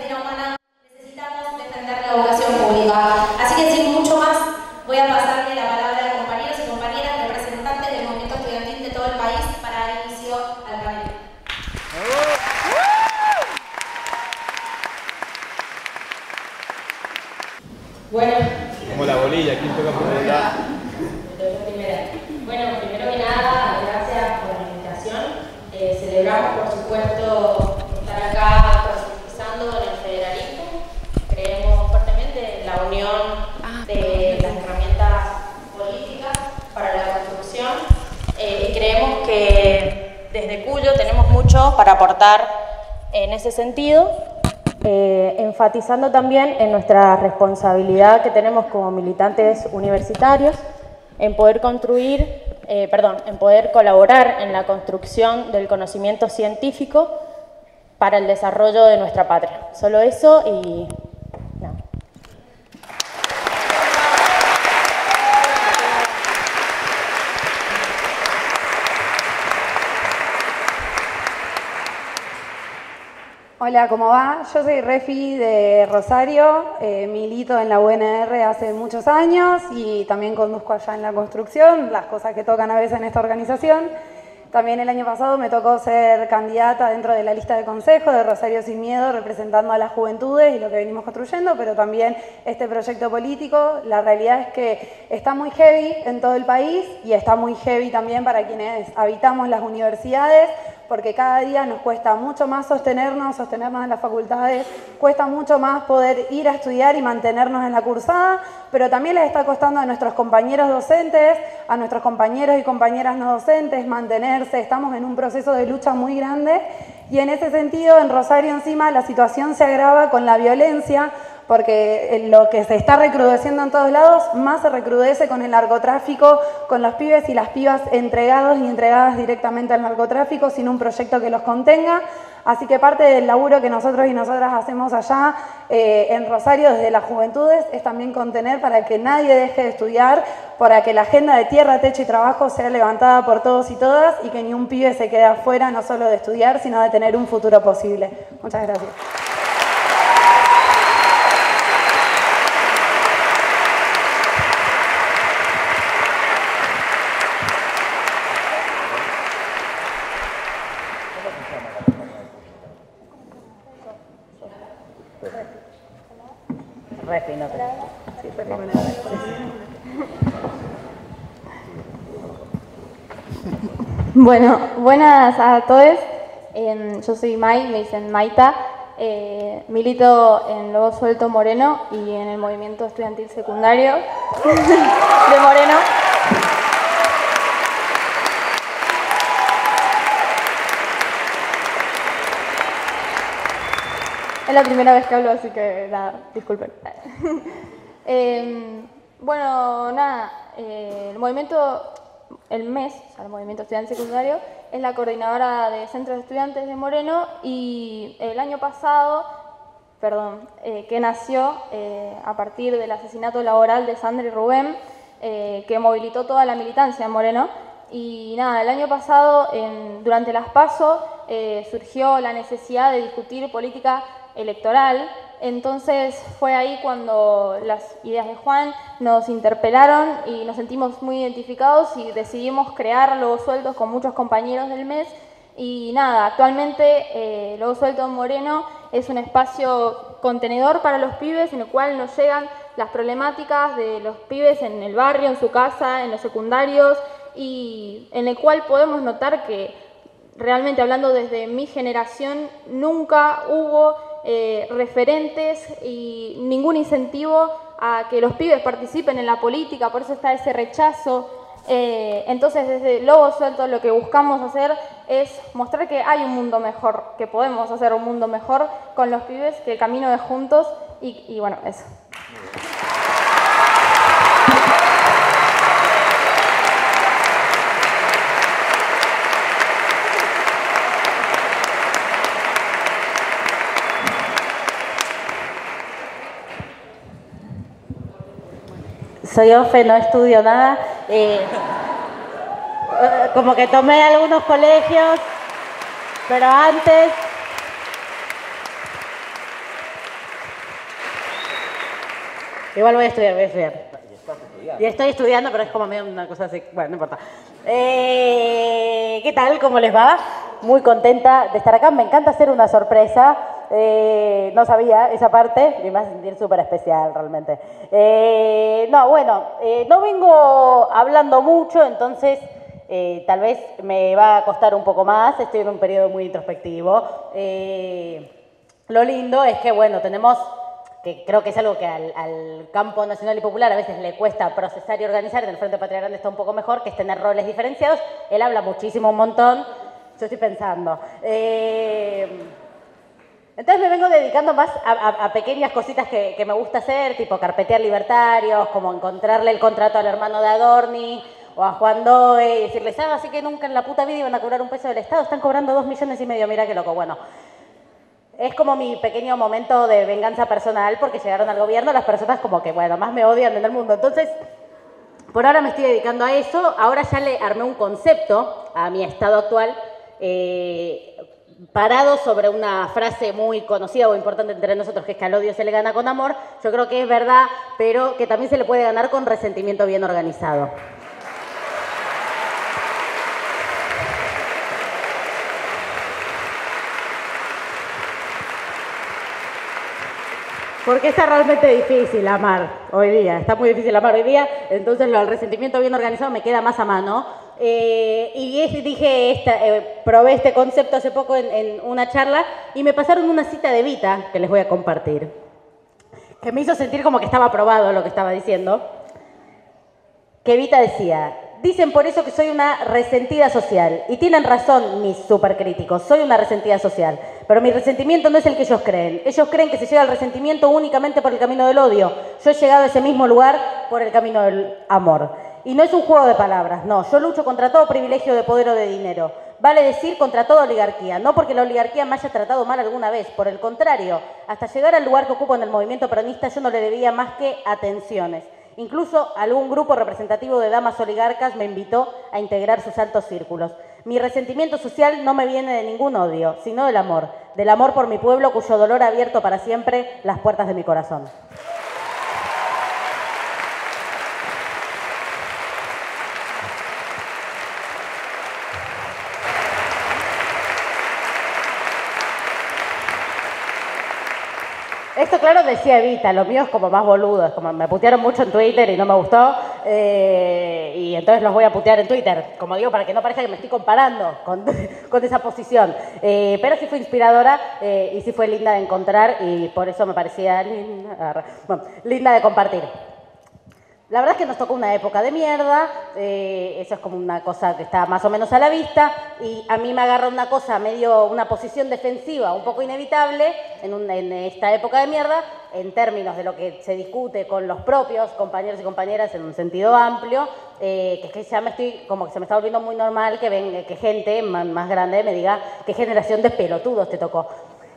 Argentina humana, necesitamos defender la educación pública. Así que sin mucho más, voy a pasarle la palabra a compañeros y compañeras representantes del movimiento estudiantil de todo el país para dar inicio al panel. Bueno, como la bolilla, ¿quién toca por allá? Bueno, primero que nada, gracias por la invitación. Celebramos, por supuesto, estar acá profundizando en el federalismo. Creemos fuertemente en la unión de las herramientas políticas para la construcción y creemos que desde Cuyo tenemos mucho para aportar en ese sentido. Enfatizando también en nuestra responsabilidad que tenemos como militantes universitarios en poder en poder colaborar en la construcción del conocimiento científico para el desarrollo de nuestra patria. Solo eso y nada. Hola, ¿cómo va? Yo soy Refi de Rosario, milito en la UNR hace muchos años y también conduzco allá en la construcción, las cosas que tocan a veces en esta organización. También el año pasado me tocó ser candidata dentro de la lista de consejo de Rosario Sin Miedo, representando a las juventudes y lo que venimos construyendo, pero también este proyecto político. La realidad es que está muy heavy en todo el país y está muy heavy también para quienes habitamos las universidades, porque cada día nos cuesta mucho más sostenernos en las facultades, cuesta mucho más poder ir a estudiar y mantenernos en la cursada, pero también les está costando a nuestros compañeros docentes, a nuestros compañeros y compañeras no docentes mantenerse. Estamos en un proceso de lucha muy grande y en ese sentido en Rosario encima la situación se agrava con la violencia, porque lo que se está recrudeciendo en todos lados, más se recrudece con el narcotráfico, con los pibes y las pibas entregados y entregadas directamente al narcotráfico sin un proyecto que los contenga. Así que parte del laburo que nosotros y nosotras hacemos allá en Rosario desde las juventudes es también contener para que nadie deje de estudiar, para que la agenda de tierra, techo y trabajo sea levantada por todos y todas y que ni un pibe se quede afuera no solo de estudiar, sino de tener un futuro posible. Muchas gracias. Bueno, buenas a todos. Yo soy Mai, me dicen Maita. Milito en Lobo Suelto Moreno y en el movimiento estudiantil secundario de Moreno. Es la primera vez que hablo, así que nada, disculpen. Bueno, nada, el movimiento estudiantil secundario, es la coordinadora de centros de estudiantes de Moreno y el año pasado, que nació a partir del asesinato laboral de Sandra y Rubén, que movilizó toda la militancia en Moreno. Y nada, el año pasado, durante las PASO, surgió la necesidad de discutir política electoral. Entonces fue ahí cuando las ideas de Juan nos interpelaron y nos sentimos muy identificados y decidimos crear Lobos Sueltos con muchos compañeros del MES. Y nada, actualmente Lobos Sueltos Moreno es un espacio contenedor para los pibes en el cual nos llegan las problemáticas de los pibes en el barrio, en su casa, en los secundarios, y en el cual podemos notar que realmente, hablando desde mi generación, nunca hubo referentes y ningún incentivo a que los pibes participen en la política, por eso está ese rechazo. Entonces desde Lobos Sueltos lo que buscamos hacer es mostrar que hay un mundo mejor, que podemos hacer un mundo mejor con los pibes, que el camino es juntos y bueno, eso. Soy Ofe, no estudio nada. Como que tomé algunos colegios, pero antes Igual voy a estudiar. Y estoy estudiando, pero es como medio una cosa así. Bueno, no importa. ¿Qué tal? ¿Cómo les va? Muy contenta de estar acá. Me encanta hacer una sorpresa. No sabía esa parte. Me hace sentir súper especial, realmente. No vengo hablando mucho, entonces tal vez me va a costar un poco más. Estoy en un periodo muy introspectivo. Lo lindo es que, bueno, tenemos... que creo que es algo que al campo nacional y popular a veces le cuesta procesar y organizar, en el Frente Patria Grande está un poco mejor, que es tener roles diferenciados. Él habla muchísimo, un montón, yo estoy pensando. Entonces me vengo dedicando más a pequeñas cositas que me gusta hacer, tipo carpetear libertarios, como encontrarle el contrato al hermano de Adorni, o a Juan Doe, y decirles, así que nunca en la puta vida iban a cobrar un peso del Estado, están cobrando 2,5 millones, mira qué loco, bueno. Es como mi pequeño momento de venganza personal porque llegaron al gobierno las personas como que, bueno, más me odian en el mundo. Entonces, por ahora me estoy dedicando a eso. Ahora ya le armé un concepto a mi estado actual parado sobre una frase muy conocida o importante entre nosotros, que es que al odio se le gana con amor. Yo creo que es verdad, pero que también se le puede ganar con resentimiento bien organizado. Porque está realmente difícil amar hoy día, está muy difícil amar hoy día, entonces el resentimiento bien organizado me queda más a mano. Probé este concepto hace poco en una charla y me pasaron una cita de Evita que les voy a compartir, que me hizo sentir como que estaba aprobado lo que estaba diciendo. Que Evita decía: dicen por eso que soy una resentida social. Y tienen razón mis supercríticos, soy una resentida social. Pero mi resentimiento no es el que ellos creen. Ellos creen que se llega al resentimiento únicamente por el camino del odio. Yo he llegado a ese mismo lugar por el camino del amor. Y no es un juego de palabras, no. Yo lucho contra todo privilegio de poder o de dinero. Vale decir, contra toda oligarquía. No porque la oligarquía me haya tratado mal alguna vez. Por el contrario, hasta llegar al lugar que ocupo en el movimiento peronista yo no le debía más que atenciones. Incluso algún grupo representativo de damas oligarcas me invitó a integrar sus altos círculos. Mi resentimiento social no me viene de ningún odio, sino del amor por mi pueblo cuyo dolor ha abierto para siempre las puertas de mi corazón. Esto, claro, decía Evita, lo mío es como más boludo, es como me putearon mucho en Twitter y no me gustó, y entonces los voy a putear en Twitter, como digo, para que no parezca que me estoy comparando con esa posición. Pero sí fue inspiradora y sí fue linda de encontrar y por eso me parecía linda de compartir. La verdad es que nos tocó una época de mierda, eso es como una cosa que está más o menos a la vista, y a mí me agarra una cosa, una posición defensiva un poco inevitable en esta época de mierda, en términos de lo que se discute con los propios compañeros y compañeras en un sentido amplio, que es que ya como que se me está volviendo muy normal que gente más grande me diga qué generación de pelotudos te tocó.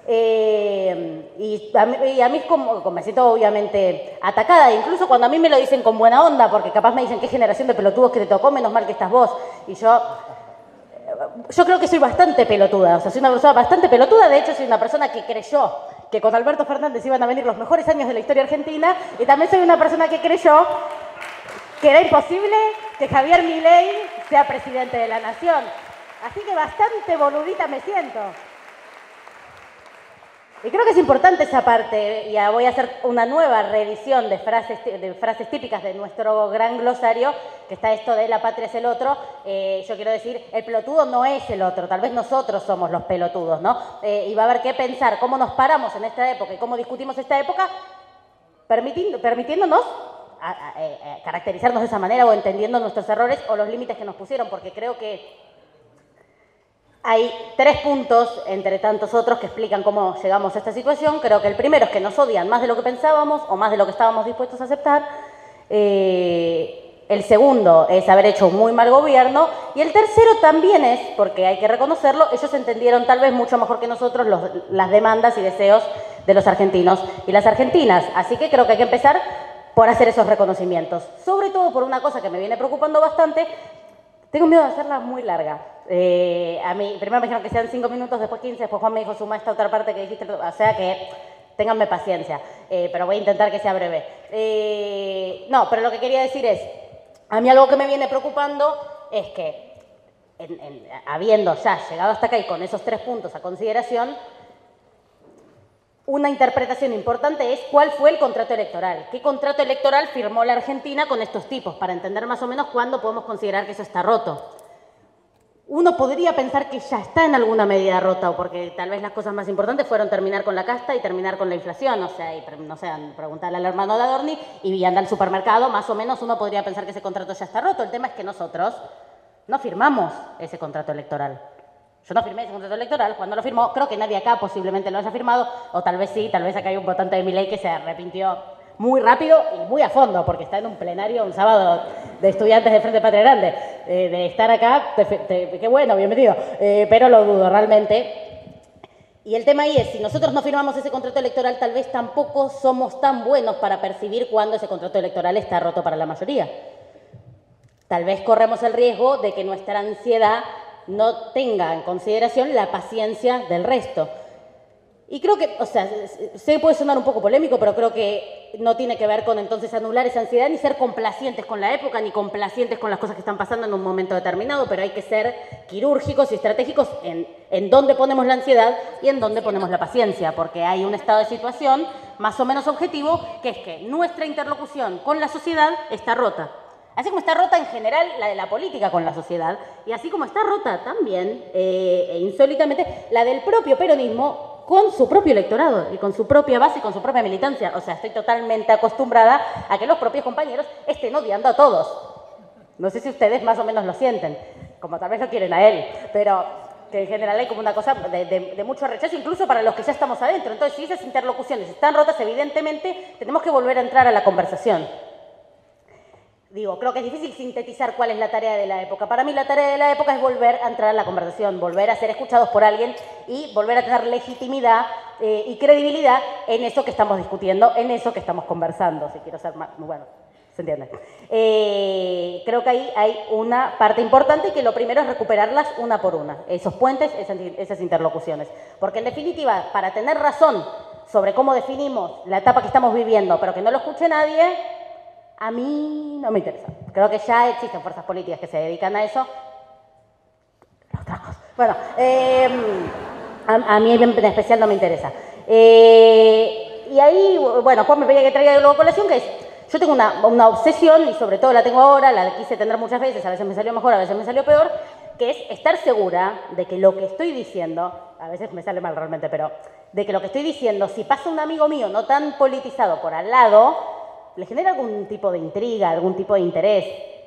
Y a mí como me siento obviamente atacada, incluso cuando a mí me lo dicen con buena onda, porque capaz me dicen qué generación de pelotudos que te tocó, menos mal que estás vos. Y yo creo que soy bastante pelotuda, o sea, soy una persona bastante pelotuda. De hecho, soy una persona que creyó que con Alberto Fernández iban a venir los mejores años de la historia argentina, y también soy una persona que creyó que era imposible que Javier Milei sea presidente de la nación. Así que bastante boludita me siento. Y creo que es importante esa parte, y voy a hacer una nueva reedición de frases típicas de nuestro gran glosario, que está esto de la patria es el otro. Yo quiero decir, el pelotudo no es el otro, tal vez nosotros somos los pelotudos, ¿no? Y va a haber que pensar cómo nos paramos en esta época y cómo discutimos esta época, permitiéndonos caracterizarnos de esa manera o entendiendo nuestros errores o los límites que nos pusieron, porque creo que hay 3 puntos, entre tantos otros, que explican cómo llegamos a esta situación. Creo que el primero es que nos odian más de lo que pensábamos o más de lo que estábamos dispuestos a aceptar. El segundo es haber hecho un muy mal gobierno. Y el tercero también es, porque hay que reconocerlo, ellos entendieron tal vez mucho mejor que nosotros las demandas y deseos de los argentinos y las argentinas. Así que creo que hay que empezar por hacer esos reconocimientos. Sobre todo por una cosa que me viene preocupando bastante. Tengo miedo de hacerla muy larga. A mí, primero me dijeron que sean 5 minutos, después 15, después Juan me dijo, suma esta otra parte que dijiste, o sea que ténganme paciencia, pero voy a intentar que sea breve. No, pero lo que quería decir es, a mí algo que me viene preocupando es que, habiendo ya llegado hasta acá y con esos 3 puntos a consideración, una interpretación importante es cuál fue el contrato electoral. ¿Qué contrato electoral firmó la Argentina con estos tipos? Para entender más o menos cuándo podemos considerar que eso está roto. Uno podría pensar que ya está en alguna medida roto, porque tal vez las cosas más importantes fueron terminar con la casta y terminar con la inflación. O sea, y, no sé, preguntarle al hermano de Adorni y anda al supermercado, más o menos uno podría pensar que ese contrato ya está roto. El tema es que nosotros no firmamos ese contrato electoral. Yo no firmé ese contrato electoral, cuando lo firmó, creo que nadie acá posiblemente lo haya firmado, o tal vez sí, tal vez acá hay un votante de Milei que se arrepintió muy rápido y muy a fondo, porque está en un plenario un sábado de estudiantes de Frente Patria Grande. De estar acá, qué bueno, bienvenido, pero lo dudo realmente. Y el tema ahí es, si nosotros no firmamos ese contrato electoral, tal vez tampoco somos tan buenos para percibir cuándo ese contrato electoral está roto para la mayoría. Tal vez corremos el riesgo de que nuestra ansiedad no tenga en consideración la paciencia del resto. Y creo que, o sea, sé que puede sonar un poco polémico, pero creo que no tiene que ver con entonces anular esa ansiedad, ni ser complacientes con la época, ni complacientes con las cosas que están pasando en un momento determinado, pero hay que ser quirúrgicos y estratégicos en dónde ponemos la ansiedad y en dónde ponemos la paciencia, porque hay un estado de situación más o menos objetivo, que es que nuestra interlocución con la sociedad está rota. Así como está rota en general la de la política con la sociedad, y así como está rota también, insólitamente, la del propio peronismo con su propio electorado y con su propia base y con su propia militancia. O sea, estoy totalmente acostumbrada a que los propios compañeros estén odiando a todos. No sé si ustedes más o menos lo sienten, como tal vez lo quieren a él, pero que en general hay como una cosa de mucho rechazo, incluso para los que ya estamos adentro. Entonces, si esas interlocuciones están rotas, evidentemente tenemos que volver a entrar a la conversación. Digo, creo que es difícil sintetizar cuál es la tarea de la época. Para mí la tarea de la época es volver a entrar a la conversación, volver a ser escuchados por alguien y volver a tener legitimidad y credibilidad en eso que estamos discutiendo, en eso que estamos conversando, si quiero ser más, bueno, ¿se entiende? Creo que ahí hay una parte importante y que lo primero es recuperarlas una por una, esos puentes, esas interlocuciones. Porque en definitiva, para tener razón sobre cómo definimos la etapa que estamos viviendo, pero que no lo escuche nadie, a mí no me interesa. Creo que ya existen fuerzas políticas que se dedican a eso. Los tragos. Bueno, a mí en especial no me interesa. Y ahí, bueno, Juan me pedía que traiga luego colación, que es, yo tengo una obsesión, y sobre todo la tengo ahora, la quise tener muchas veces, a veces me salió mejor, a veces me salió peor, que es estar segura de que lo que estoy diciendo, a veces me sale mal realmente, pero de que lo que estoy diciendo, si pasa un amigo mío no tan politizado por al lado, le genera algún tipo de intriga, algún tipo de interés.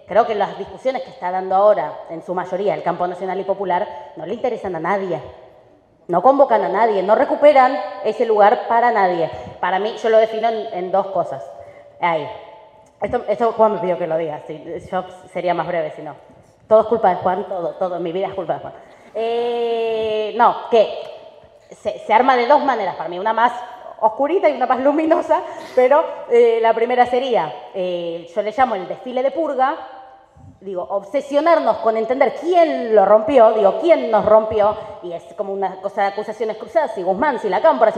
Creo que las discusiones que está dando ahora, en su mayoría, el campo nacional y popular, no le interesan a nadie. No convocan a nadie, no recuperan ese lugar para nadie. Para mí, yo lo defino en 2 cosas. Ahí. Esto Juan me pidió que lo diga, sí, yo sería más breve si no. Todo es culpa de Juan, todo en mi vida es culpa de Juan. No, que se arma de 2 maneras para mí, una más oscurita y una más luminosa, pero la primera sería, yo le llamo el desfile de purga, digo, obsesionarnos con entender quién lo rompió, digo, quién nos rompió, y es como una cosa de acusaciones cruzadas, si Guzmán, si la Cámpora,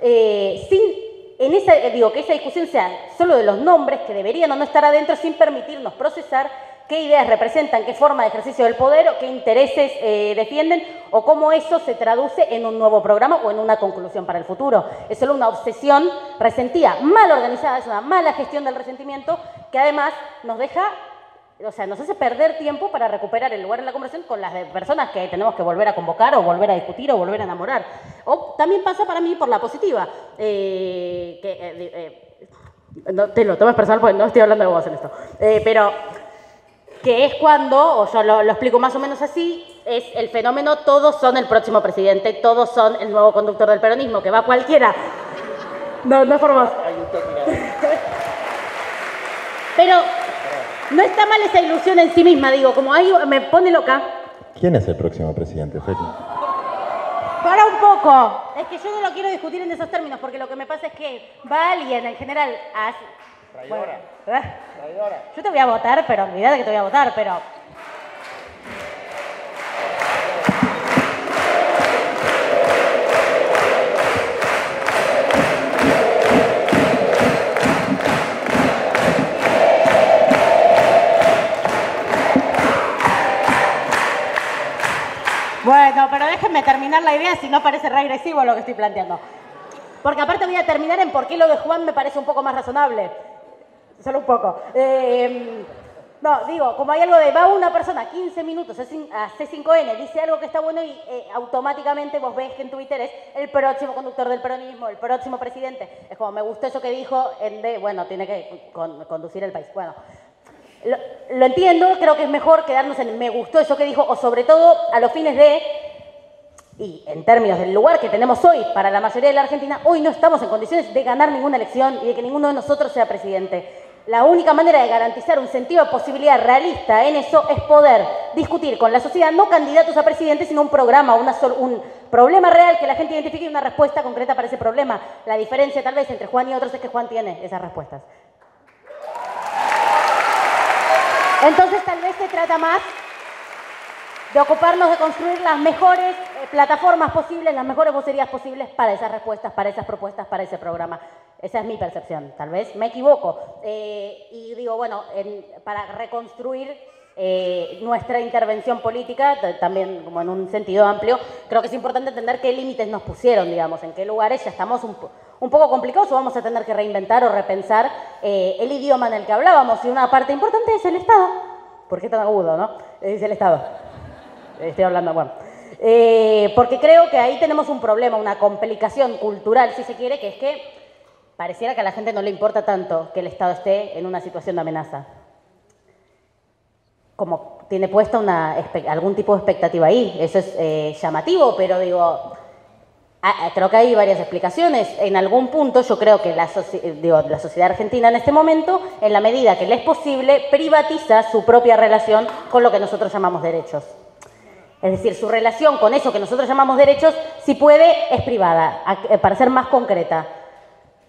digo, que esa discusión sea solo de los nombres que deberían o no estar adentro, sin permitirnos procesar qué ideas representan, qué forma de ejercicio del poder o qué intereses defienden o cómo eso se traduce en un nuevo programa o en una conclusión para el futuro. Es solo una obsesión resentida, mal organizada, es una mala gestión del resentimiento que además nos deja, o sea, nos hace perder tiempo para recuperar el lugar en la conversación con las personas que tenemos que volver a convocar o volver a discutir o volver a enamorar. O también pasa para mí por la positiva, no te lo tomes personal porque no estoy hablando de vos en esto, pero que es cuando, o yo lo explico más o menos así, es el fenómeno todos son el próximo presidente, todos son el nuevo conductor del peronismo, que va cualquiera. No es por vos. Pero no está mal esa ilusión en sí misma, digo, como ahí me pone loca. ¿Quién es el próximo presidente, Feli? Para un poco. Es que yo no lo quiero discutir en esos términos, porque lo que me pasa es que va alguien en general a... Traidora. Bueno, Traidora. yo te voy a votar, pero olvídate que te voy a votar, pero... pero déjenme terminar la idea, si no parece regresivo lo que estoy planteando. Porque aparte voy a terminar en por qué lo de Juan me parece un poco más razonable. Solo un poco. No, digo, como hay algo de va una persona 15 minutos a C5N, dice algo que está bueno y automáticamente vos ves que en Twitter es el próximo conductor del peronismo, el próximo presidente. Es como, me gustó eso que dijo, bueno, tiene que conducir el país. Bueno, lo entiendo, creo que es mejor quedarnos en me gustó eso que dijo, o sobre todo a los fines de, y en términos del lugar que tenemos hoy para la mayoría de la Argentina, hoy no estamos en condiciones de ganar ninguna elección y de que ninguno de nosotros sea presidente. La única manera de garantizar un sentido de posibilidad realista en eso es poder discutir con la sociedad, no candidatos a presidente, sino un programa, un problema real que la gente identifique y una respuesta concreta para ese problema. La diferencia tal vez entre Juan y otros es que Juan tiene esas respuestas. Entonces tal vez se trata más de ocuparnos de construir las mejores plataformas posibles, las mejores vocerías posibles para esas respuestas, para esas propuestas, para ese programa. Esa es mi percepción, tal vez me equivoco. Y digo, bueno, para reconstruir nuestra intervención política, también como en un sentido amplio, creo que es importante entender qué límites nos pusieron, digamos, en qué lugares ya estamos un poco complicados o vamos a tener que reinventar o repensar el idioma en el que hablábamos. Y una parte importante es el Estado. ¿Por qué tan agudo, no? Es el Estado. Estoy hablando, bueno. Porque creo que ahí tenemos un problema, una complicación cultural, si se quiere, que es que pareciera que a la gente no le importa tanto que el Estado esté en una situación de amenaza. Como tiene puesta algún tipo de expectativa ahí. Eso es llamativo, pero digo, creo que hay varias explicaciones. En algún punto yo creo que la sociedad argentina en este momento, en la medida que le es posible, privatiza su propia relación con lo que nosotros llamamos derechos. Es decir, su relación con eso que nosotros llamamos derechos, si puede, es privada, para ser más concreta.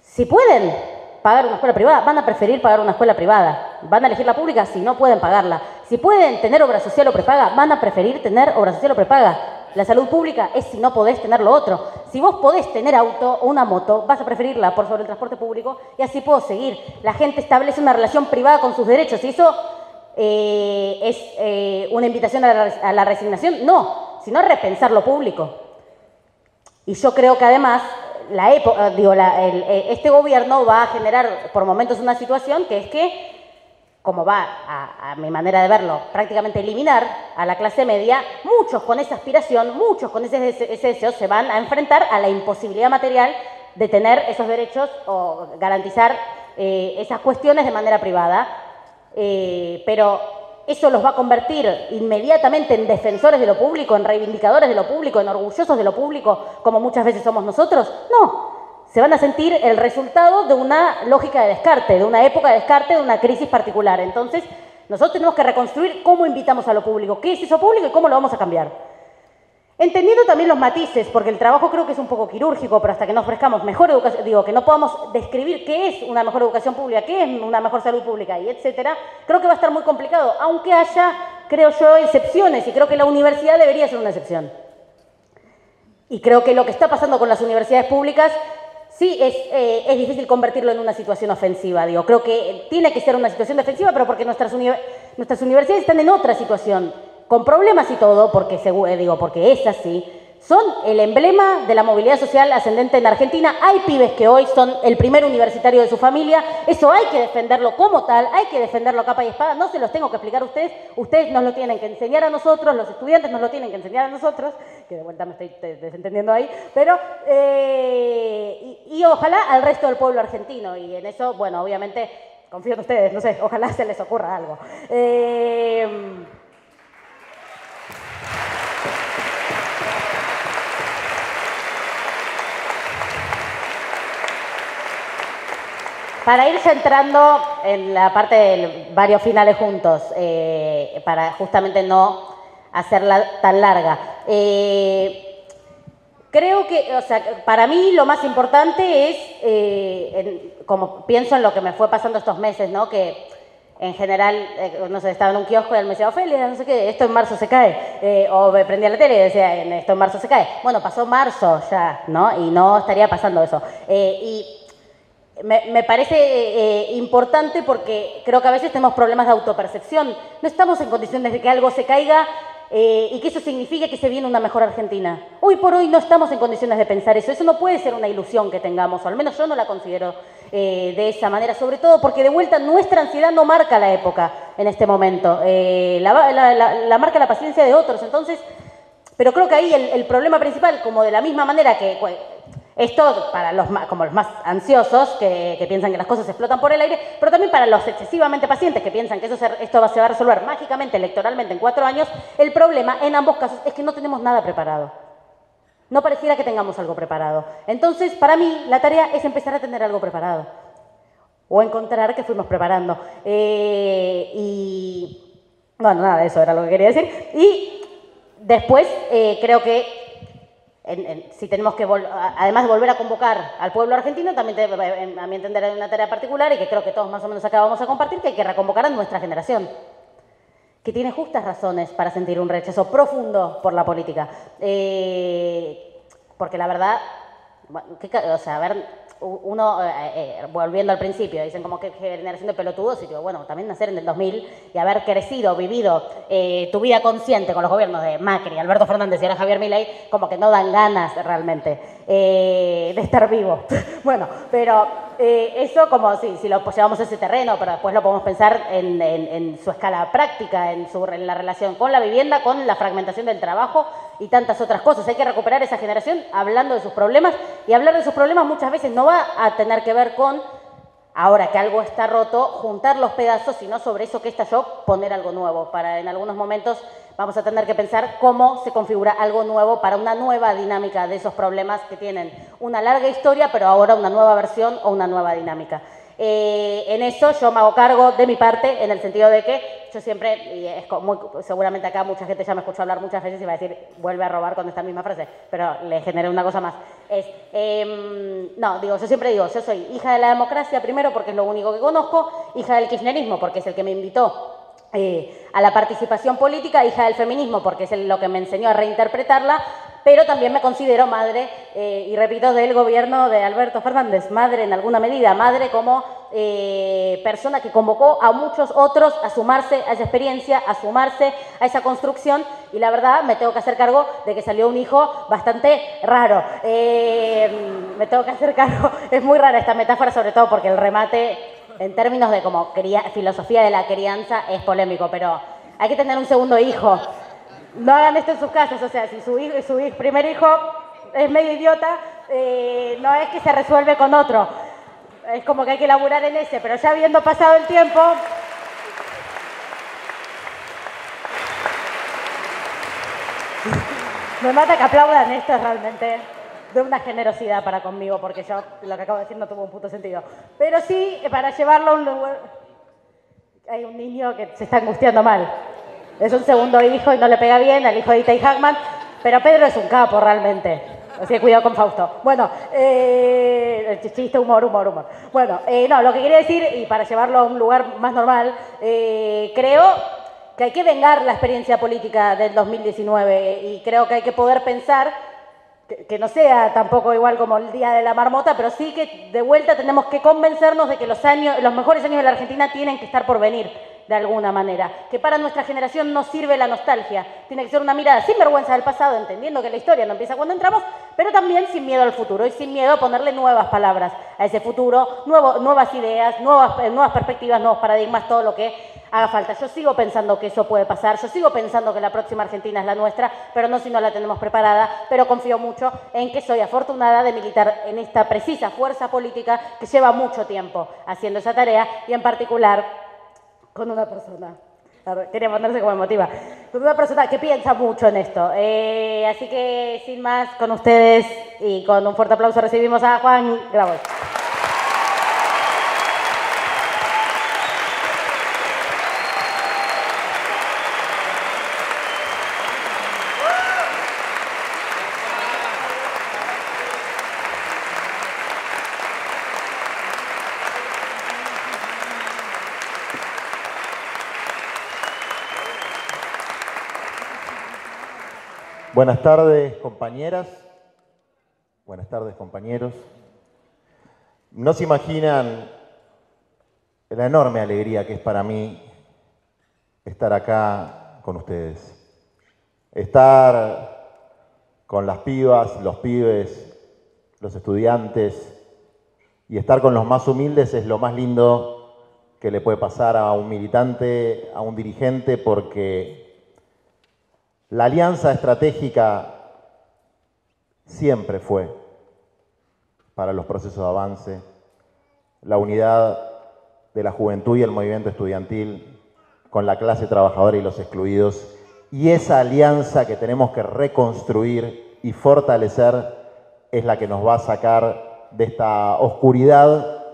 Si pueden pagar una escuela privada, van a preferir pagar una escuela privada. Van a elegir la pública si no pueden pagarla. Si pueden tener obra social o prepaga, van a preferir tener obra social o prepaga. La salud pública es si no podés tener lo otro. Si vos podés tener auto o una moto, vas a preferirla por sobre el transporte público y así puedo seguir. La gente establece una relación privada con sus derechos y eso es una invitación a la resignación. No, sino a repensar lo público. Y yo creo que además este gobierno va a generar por momentos una situación que es que, como va a mi manera de verlo, prácticamente eliminar a la clase media, muchos con esa aspiración, muchos con ese deseo se van a enfrentar a la imposibilidad material de tener esos derechos o garantizar esas cuestiones de manera privada. Pero eso los va a convertir inmediatamente en defensores de lo público, en reivindicadores de lo público, en orgullosos de lo público, como muchas veces somos nosotros. No, se van a sentir el resultado de una lógica de descarte, de una época de descarte, de una crisis particular. Entonces, nosotros tenemos que reconstruir cómo invitamos a lo público, qué es eso público y cómo lo vamos a cambiar. Entendiendo también los matices, porque el trabajo creo que es un poco quirúrgico, pero hasta que no ofrezcamos mejor educación, que no podamos describir qué es una mejor educación pública, qué es una mejor salud pública y etcétera, creo que va a estar muy complicado, aunque haya, creo yo, excepciones, y creo que la universidad debería ser una excepción. Y creo que lo que está pasando con las universidades públicas, sí, es difícil convertirlo en una situación ofensiva, creo que tiene que ser una situación defensiva, pero porque nuestras universidades están en otra situación, con problemas y todo, porque es así, son el emblema de la movilidad social ascendente en Argentina. Hay pibes que hoy son el primer universitario de su familia, eso hay que defenderlo como tal, hay que defenderlo a capa y espada, no se los tengo que explicar a ustedes nos lo tienen que enseñar a nosotros, los estudiantes nos lo tienen que enseñar a nosotros, que de vuelta me estoy desentendiendo ahí, pero y ojalá al resto del pueblo argentino, y en eso, bueno, obviamente, confío en ustedes, no sé, ojalá se les ocurra algo. Para ir entrando en la parte de varios finales juntos, para justamente no hacerla tan larga. Creo que, para mí lo más importante es, como pienso en lo que me fue pasando estos meses, ¿no? Que en general, no sé, estaba en un kiosco y él me decía, Ofelia, no sé qué, esto en marzo se cae. O me prendía la tele y decía, esto en marzo se cae. Bueno, pasó marzo ya, ¿no? Y no estaría pasando eso. Y me parece importante porque creo que a veces tenemos problemas de autopercepción. No estamos en condiciones de que algo se caiga y que eso signifique que se viene una mejor Argentina. Hoy por hoy no estamos en condiciones de pensar eso. Eso no puede ser una ilusión que tengamos, o al menos yo no la considero de esa manera, sobre todo porque de vuelta nuestra ansiedad no marca la época en este momento, la marca la paciencia de otros. Entonces, pero creo que ahí el problema principal, como de la misma manera que esto para como los más ansiosos, que piensan que las cosas se explotan por el aire, pero también para los excesivamente pacientes que piensan que esto se va a resolver mágicamente, electoralmente, en 4 años, el problema en ambos casos es que no tenemos nada preparado. No pareciera que tengamos algo preparado. Entonces, para mí, la tarea es empezar a tener algo preparado. O encontrar que fuimos preparando. Y bueno, nada, eso era lo que quería decir. Y después, creo que si tenemos que, además de volver a convocar al pueblo argentino, también a mi entender hay una tarea particular y que creo que todos más o menos acá vamos a compartir, que hay que reconvocar a nuestra generación, que tiene justas razones para sentir un rechazo profundo por la política. Porque la verdad, o sea, a ver, uno, volviendo al principio, dicen como que generación de pelotudos, y digo, bueno, también nacer en el 2000 y haber crecido, vivido tu vida consciente con los gobiernos de Macri, Alberto Fernández y ahora Javier Milei, como que no dan ganas realmente de estar vivo. Bueno, pero eso como si lo llevamos a ese terreno, pero después lo podemos pensar en su escala práctica, en la relación con la vivienda, con la fragmentación del trabajo y tantas otras cosas. Hay que recuperar esa generación hablando de sus problemas, y hablar de sus problemas muchas veces no va a tener que ver con, ahora que algo está roto, juntar los pedazos, sino sobre eso que estalló, poner algo nuevo. En algunos momentos vamos a tener que pensar cómo se configura algo nuevo para una nueva dinámica de esos problemas que tienen una larga historia, pero ahora una nueva versión o una nueva dinámica. En eso yo me hago cargo de mi parte, en el sentido de que yo siempre, y es seguramente acá mucha gente ya me escuchó hablar muchas veces y va a decir, vuelve a robar con esta misma frase, pero le generé una cosa más. Yo siempre digo, yo soy hija de la democracia primero porque es lo único que conozco, hija del kirchnerismo porque es el que me invitó a la participación política, hija del feminismo porque es lo que me enseñó a reinterpretarla, pero también me considero madre, y repito, del gobierno de Alberto Fernández, madre en alguna medida, madre como persona que convocó a muchos otros a sumarse a esa experiencia, a sumarse a esa construcción, y la verdad me tengo que hacer cargo de que salió un hijo bastante raro. Me tengo que hacer cargo, es muy rara esta metáfora, sobre todo porque el remate, en términos de como filosofía de la crianza, es polémico, pero hay que tener un segundo hijo. No hagan esto en sus casas, o sea, si su primer hijo es medio idiota, no es que se resuelve con otro. Es como que hay que laburar en ese, pero ya habiendo pasado el tiempo... Me mata que aplaudan esto, es realmente de una generosidad para conmigo, porque yo lo que acabo de decir no tuvo un puto sentido. Pero sí, para llevarlo a un lugar... Hay un niño que se está angustiando mal. Es un segundo hijo y no le pega bien al hijo de Itay Hackman, pero Pedro es un capo realmente. Así que cuidado con Fausto. Bueno, chiste, humor. Bueno, lo que quería decir, y para llevarlo a un lugar más normal, creo que hay que vengar la experiencia política del 2019 y creo que hay que poder pensar que no sea tampoco igual como el día de la marmota, pero sí que de vuelta tenemos que convencernos de que los mejores años de la Argentina tienen que estar por venir de alguna manera, que para nuestra generación no sirve la nostalgia, tiene que ser una mirada sin vergüenza del pasado, entendiendo que la historia no empieza cuando entramos, pero también sin miedo al futuro y sin miedo a ponerle nuevas palabras a ese futuro, nuevas ideas, nuevas perspectivas, nuevos paradigmas, todo lo que haga falta. Yo sigo pensando que eso puede pasar, yo sigo pensando que la próxima Argentina es la nuestra, pero no si no la tenemos preparada, pero confío mucho en que soy afortunada de militar en esta precisa fuerza política que lleva mucho tiempo haciendo esa tarea y en particular con una persona, quería ponerse como emotiva, con una persona que piensa mucho en esto. Así que, sin más, con ustedes y con un fuerte aplauso recibimos a Juan Grabois. Buenas tardes, compañeras. Buenas tardes, compañeros. No se imaginan la enorme alegría que es para mí estar acá con ustedes. Estar con las pibas, los pibes, los estudiantes y estar con los más humildes es lo más lindo que le puede pasar a un militante, a un dirigente, porque la alianza estratégica siempre fue para los procesos de avance, la unidad de la juventud y el movimiento estudiantil con la clase trabajadora y los excluidos, y esa alianza que tenemos que reconstruir y fortalecer es la que nos va a sacar de esta oscuridad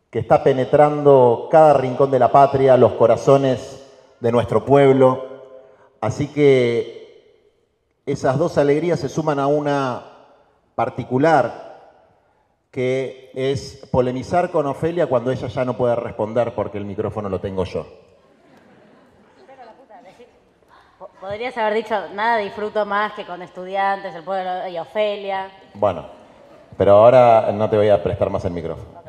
que está penetrando cada rincón de la patria, los corazones de nuestro pueblo. Así que esas dos alegrías se suman a una particular, que es polemizar con Ofelia cuando ella ya no puede responder porque el micrófono lo tengo yo. Podrías haber dicho, nada disfruto más que con estudiantes, el pueblo y Ofelia. Bueno, pero ahora no te voy a prestar más el micrófono.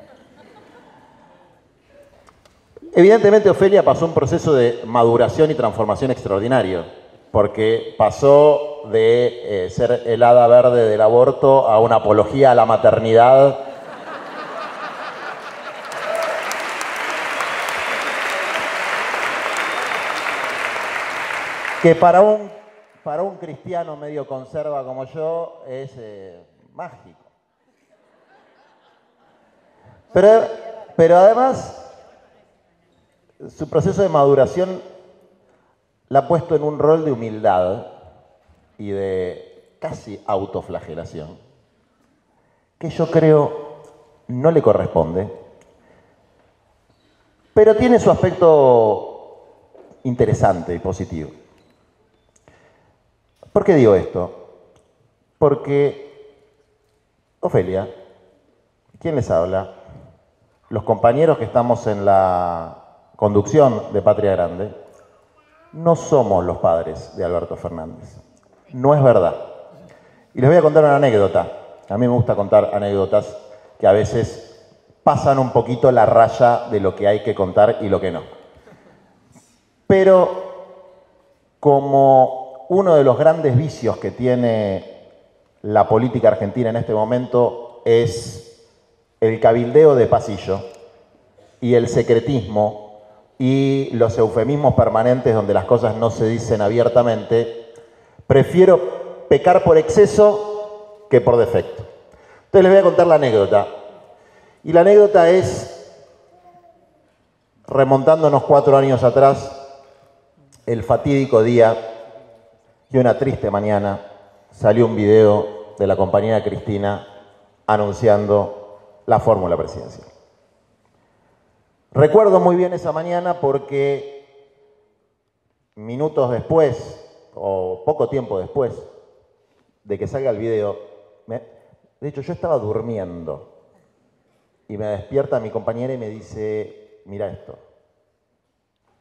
Evidentemente Ofelia pasó un proceso de maduración y transformación extraordinario, porque pasó de ser el hada verde del aborto a una apología a la maternidad. Que para un cristiano medio conserva como yo es mágico. Pero además, su proceso de maduración la ha puesto en un rol de humildad y de casi autoflagelación, que yo creo no le corresponde, pero tiene su aspecto interesante y positivo. ¿Por qué digo esto? Porque Ofelia, ¿quién les habla? Los compañeros que estamos en la conducción de Patria Grande, no somos los padres de Alberto Fernández. No es verdad. Y les voy a contar una anécdota. A mí me gusta contar anécdotas que a veces pasan un poquito la raya de lo que hay que contar y lo que no. Pero como uno de los grandes vicios que tiene la política argentina en este momento es el cabildeo de pasillo y el secretismo y los eufemismos permanentes donde las cosas no se dicen abiertamente, prefiero pecar por exceso que por defecto. Entonces les voy a contar la anécdota. Y la anécdota es, remontándonos 4 años atrás, el fatídico día y una triste mañana, salió un video de la compañera Cristina anunciando la fórmula presidencial. Recuerdo muy bien esa mañana porque minutos después, o poco tiempo después de que salga el video, de hecho yo estaba durmiendo y me despierta mi compañera y me dice, mira esto,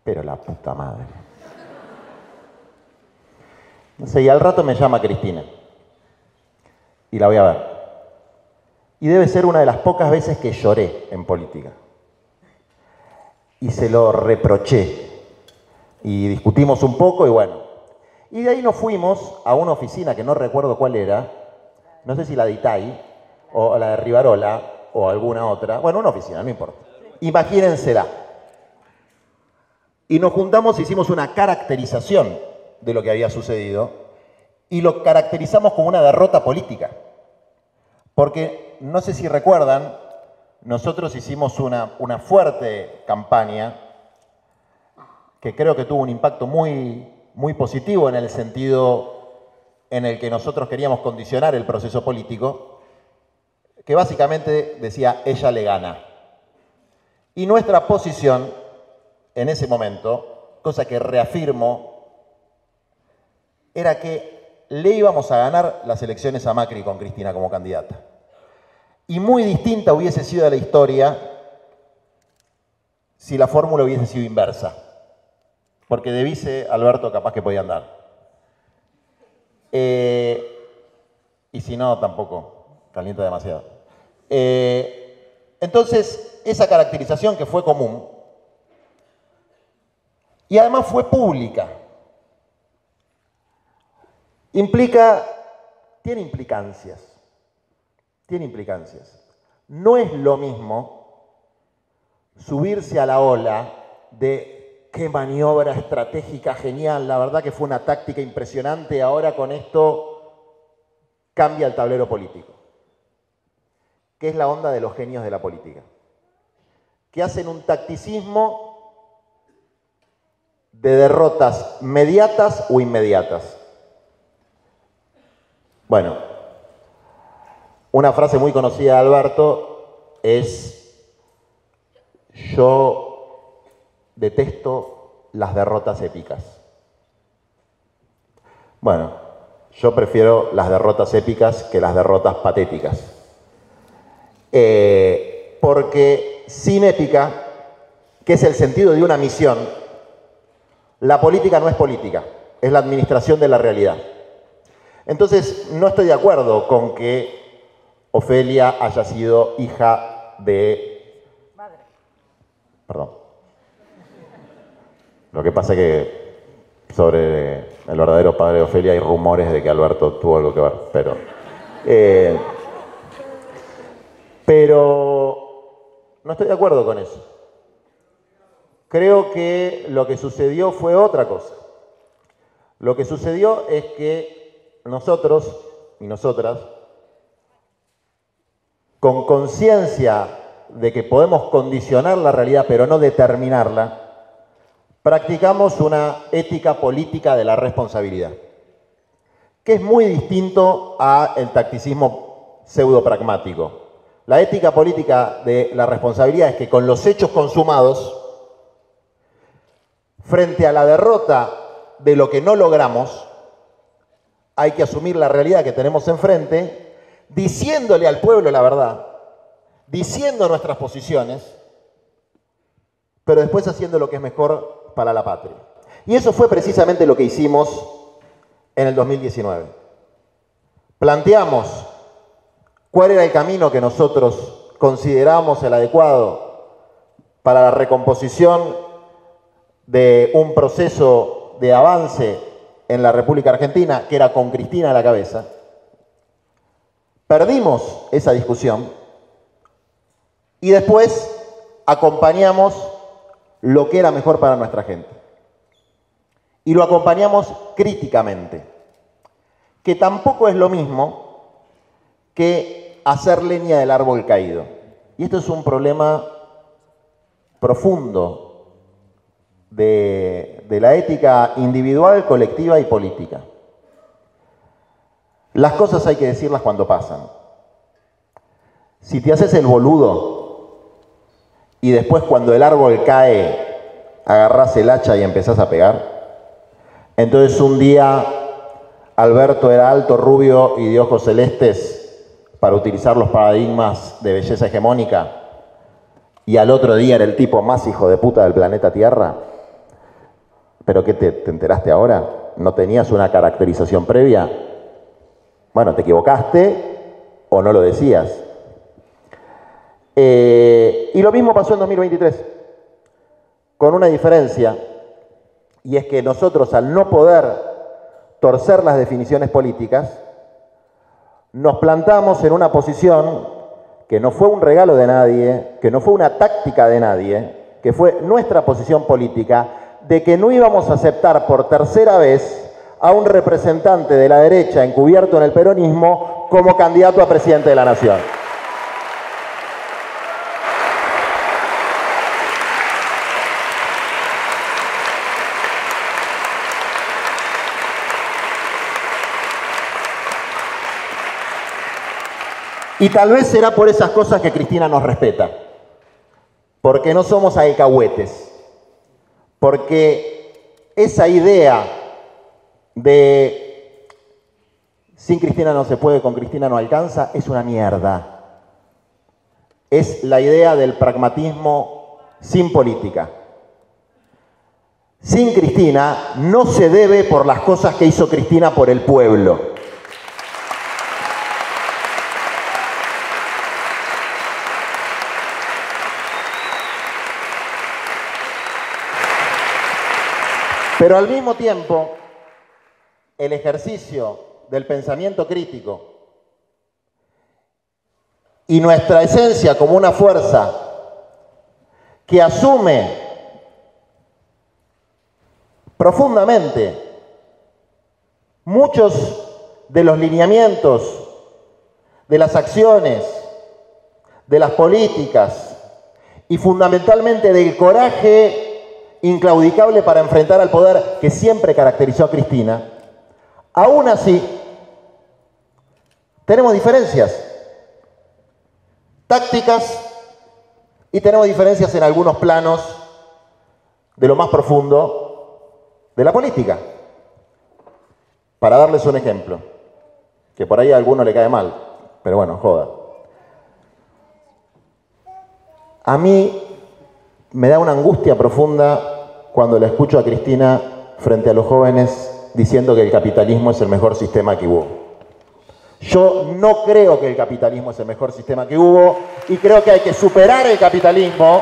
pero la puta madre. No sé, y al rato me llama Cristina y la voy a ver. Y debe ser una de las pocas veces que lloré en política. Y se lo reproché. Y discutimos un poco y bueno. Y de ahí nos fuimos a una oficina que no recuerdo cuál era. No sé si la de Itay o la de Rivarola o alguna otra. Bueno, una oficina, no importa. Imagínensela. Y nos juntamos e hicimos una caracterización de lo que había sucedido y lo caracterizamos como una derrota política. Porque, no sé si recuerdan, nosotros hicimos una fuerte campaña que creo que tuvo un impacto muy, muy positivo en el sentido en el que nosotros queríamos condicionar el proceso político, que básicamente decía, ella le gana. Y nuestra posición en ese momento, cosa que reafirmo, era que le íbamos a ganar las elecciones a Macri con Cristina como candidata. Y muy distinta hubiese sido la historia si la fórmula hubiese sido inversa. Porque de vice, Alberto capaz que podía andar. Y si no, tampoco. Calienta demasiado. Entonces, esa caracterización que fue común, y además fue pública, tiene implicancias. Tiene implicancias. No es lo mismo subirse a la ola de qué maniobra estratégica genial, la verdad que fue una táctica impresionante, ahora con esto cambia el tablero político. ¿Qué es la onda de los genios de la política? Que hacen un tacticismo de derrotas mediatas o inmediatas. Bueno, una frase muy conocida de Alberto es: yo detesto las derrotas épicas. Bueno, yo prefiero las derrotas épicas que las derrotas patéticas. Porque sin épica, que es el sentido de una misión, la política no es política, es la administración de la realidad. Entonces, no estoy de acuerdo con que Ofelia haya sido hija de... Madre. Perdón. Lo que pasa es que sobre el verdadero padre de Ofelia hay rumores de que Alberto tuvo algo que ver, pero no estoy de acuerdo con eso. Creo que lo que sucedió fue otra cosa. Lo que sucedió es que nosotros y nosotras, con conciencia de que podemos condicionar la realidad pero no determinarla, practicamos una ética política de la responsabilidad, que es muy distinto al tacticismo pseudo-pragmático. La ética política de la responsabilidad es que con los hechos consumados, frente a la derrota de lo que no logramos, hay que asumir la realidad que tenemos enfrente, diciéndole al pueblo la verdad, diciendo nuestras posiciones, pero después haciendo lo que es mejor para la patria. Y eso fue precisamente lo que hicimos en el 2019. Planteamos cuál era el camino que nosotros considerábamos el adecuado para la recomposición de un proceso de avance en la República Argentina, que era con Cristina a la cabeza. Perdimos esa discusión y después acompañamos lo que era mejor para nuestra gente. Y lo acompañamos críticamente, que tampoco es lo mismo que hacer leña del árbol caído. Y esto es un problema profundo de la ética individual, colectiva y política. Las cosas hay que decirlas cuando pasan. Si te haces el boludo y después cuando el árbol cae agarrás el hacha y empezás a pegar, entonces un día Alberto era alto, rubio y de ojos celestes, para utilizar los paradigmas de belleza hegemónica, y al otro día era el tipo más hijo de puta del planeta Tierra. ¿Pero qué te enteraste ahora? ¿No tenías una caracterización previa? Bueno, ¿te equivocaste o no lo decías? Y lo mismo pasó en 2023, con una diferencia, y es que nosotros, al no poder torcer las definiciones políticas, nos plantamos en una posición que no fue un regalo de nadie, que no fue una táctica de nadie, que fue nuestra posición política, de que no íbamos a aceptar por tercera vez a un representante de la derecha encubierto en el peronismo como candidato a presidente de la Nación. Y tal vez será por esas cosas que Cristina nos respeta, porque no somos alcahuetes. Porque esa idea de sin Cristina no se puede, con Cristina no alcanza, es una mierda. Es la idea del pragmatismo sin política. Sin Cristina no se debe por las cosas que hizo Cristina por el pueblo. Pero al mismo tiempo, el ejercicio del pensamiento crítico y nuestra esencia como una fuerza que asume profundamente muchos de los lineamientos, de las acciones, de las políticas y fundamentalmente del coraje inclaudicable para enfrentar al poder que siempre caracterizó a Cristina, aún así tenemos diferencias tácticas y tenemos diferencias en algunos planos de lo más profundo de la política. Para darles un ejemplo, que por ahí a alguno le cae mal, pero bueno, joda. A mí me da una angustia profunda cuando le escucho a Cristina frente a los jóvenes diciendo que el capitalismo es el mejor sistema que hubo. Yo no creo que el capitalismo es el mejor sistema que hubo y creo que hay que superar el capitalismo,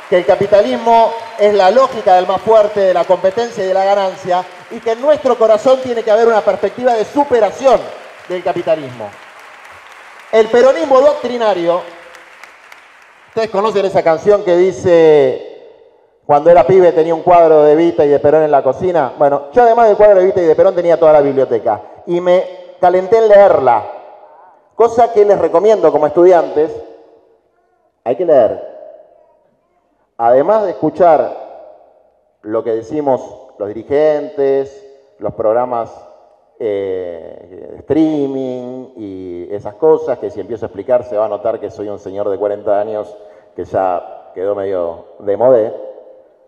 que el capitalismo es la lógica del más fuerte, de la competencia y de la ganancia, y que en nuestro corazón tiene que haber una perspectiva de superación del capitalismo. El peronismo doctrinario, ustedes conocen esa canción que dice, cuando era pibe tenía un cuadro de Evita y de Perón en la cocina. Bueno, yo además del cuadro de Evita y de Perón tenía toda la biblioteca y me calenté en leerla, cosa que les recomiendo como estudiantes, hay que leer. Además de escuchar lo que decimos los dirigentes, los programas de streaming y esas cosas, que si empiezo a explicar se va a notar que soy un señor de 40 años que ya quedó medio de modé.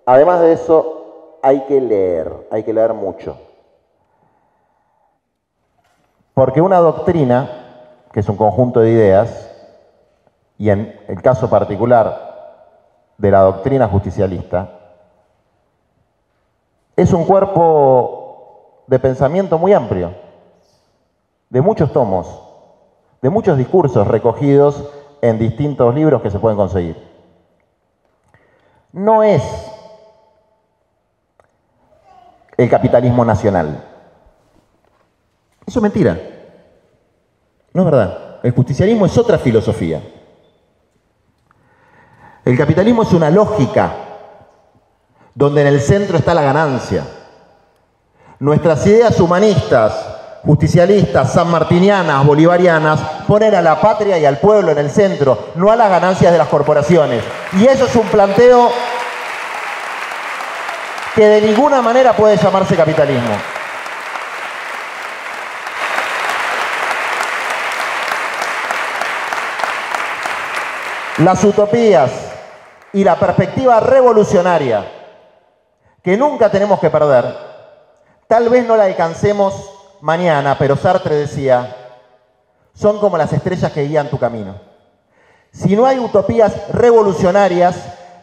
Además de eso, hay que leer mucho. Porque una doctrina, que es un conjunto de ideas, y en el caso particular de la doctrina justicialista, es un cuerpo de pensamiento muy amplio, de muchos tomos, de muchos discursos recogidos en distintos libros que se pueden conseguir. No es el capitalismo nacional. Eso es mentira. No es verdad. El justicialismo es otra filosofía. El capitalismo es una lógica donde en el centro está la ganancia. Nuestras ideas humanistas, justicialistas, sanmartinianas, bolivarianas, ponen a la patria y al pueblo en el centro, no a las ganancias de las corporaciones. Y eso es un planteo que de ninguna manera puede llamarse capitalismo. Las utopías y la perspectiva revolucionaria que nunca tenemos que perder, tal vez no la alcancemos mañana, pero Sartre decía, son como las estrellas que guían tu camino. Si no hay utopías revolucionarias,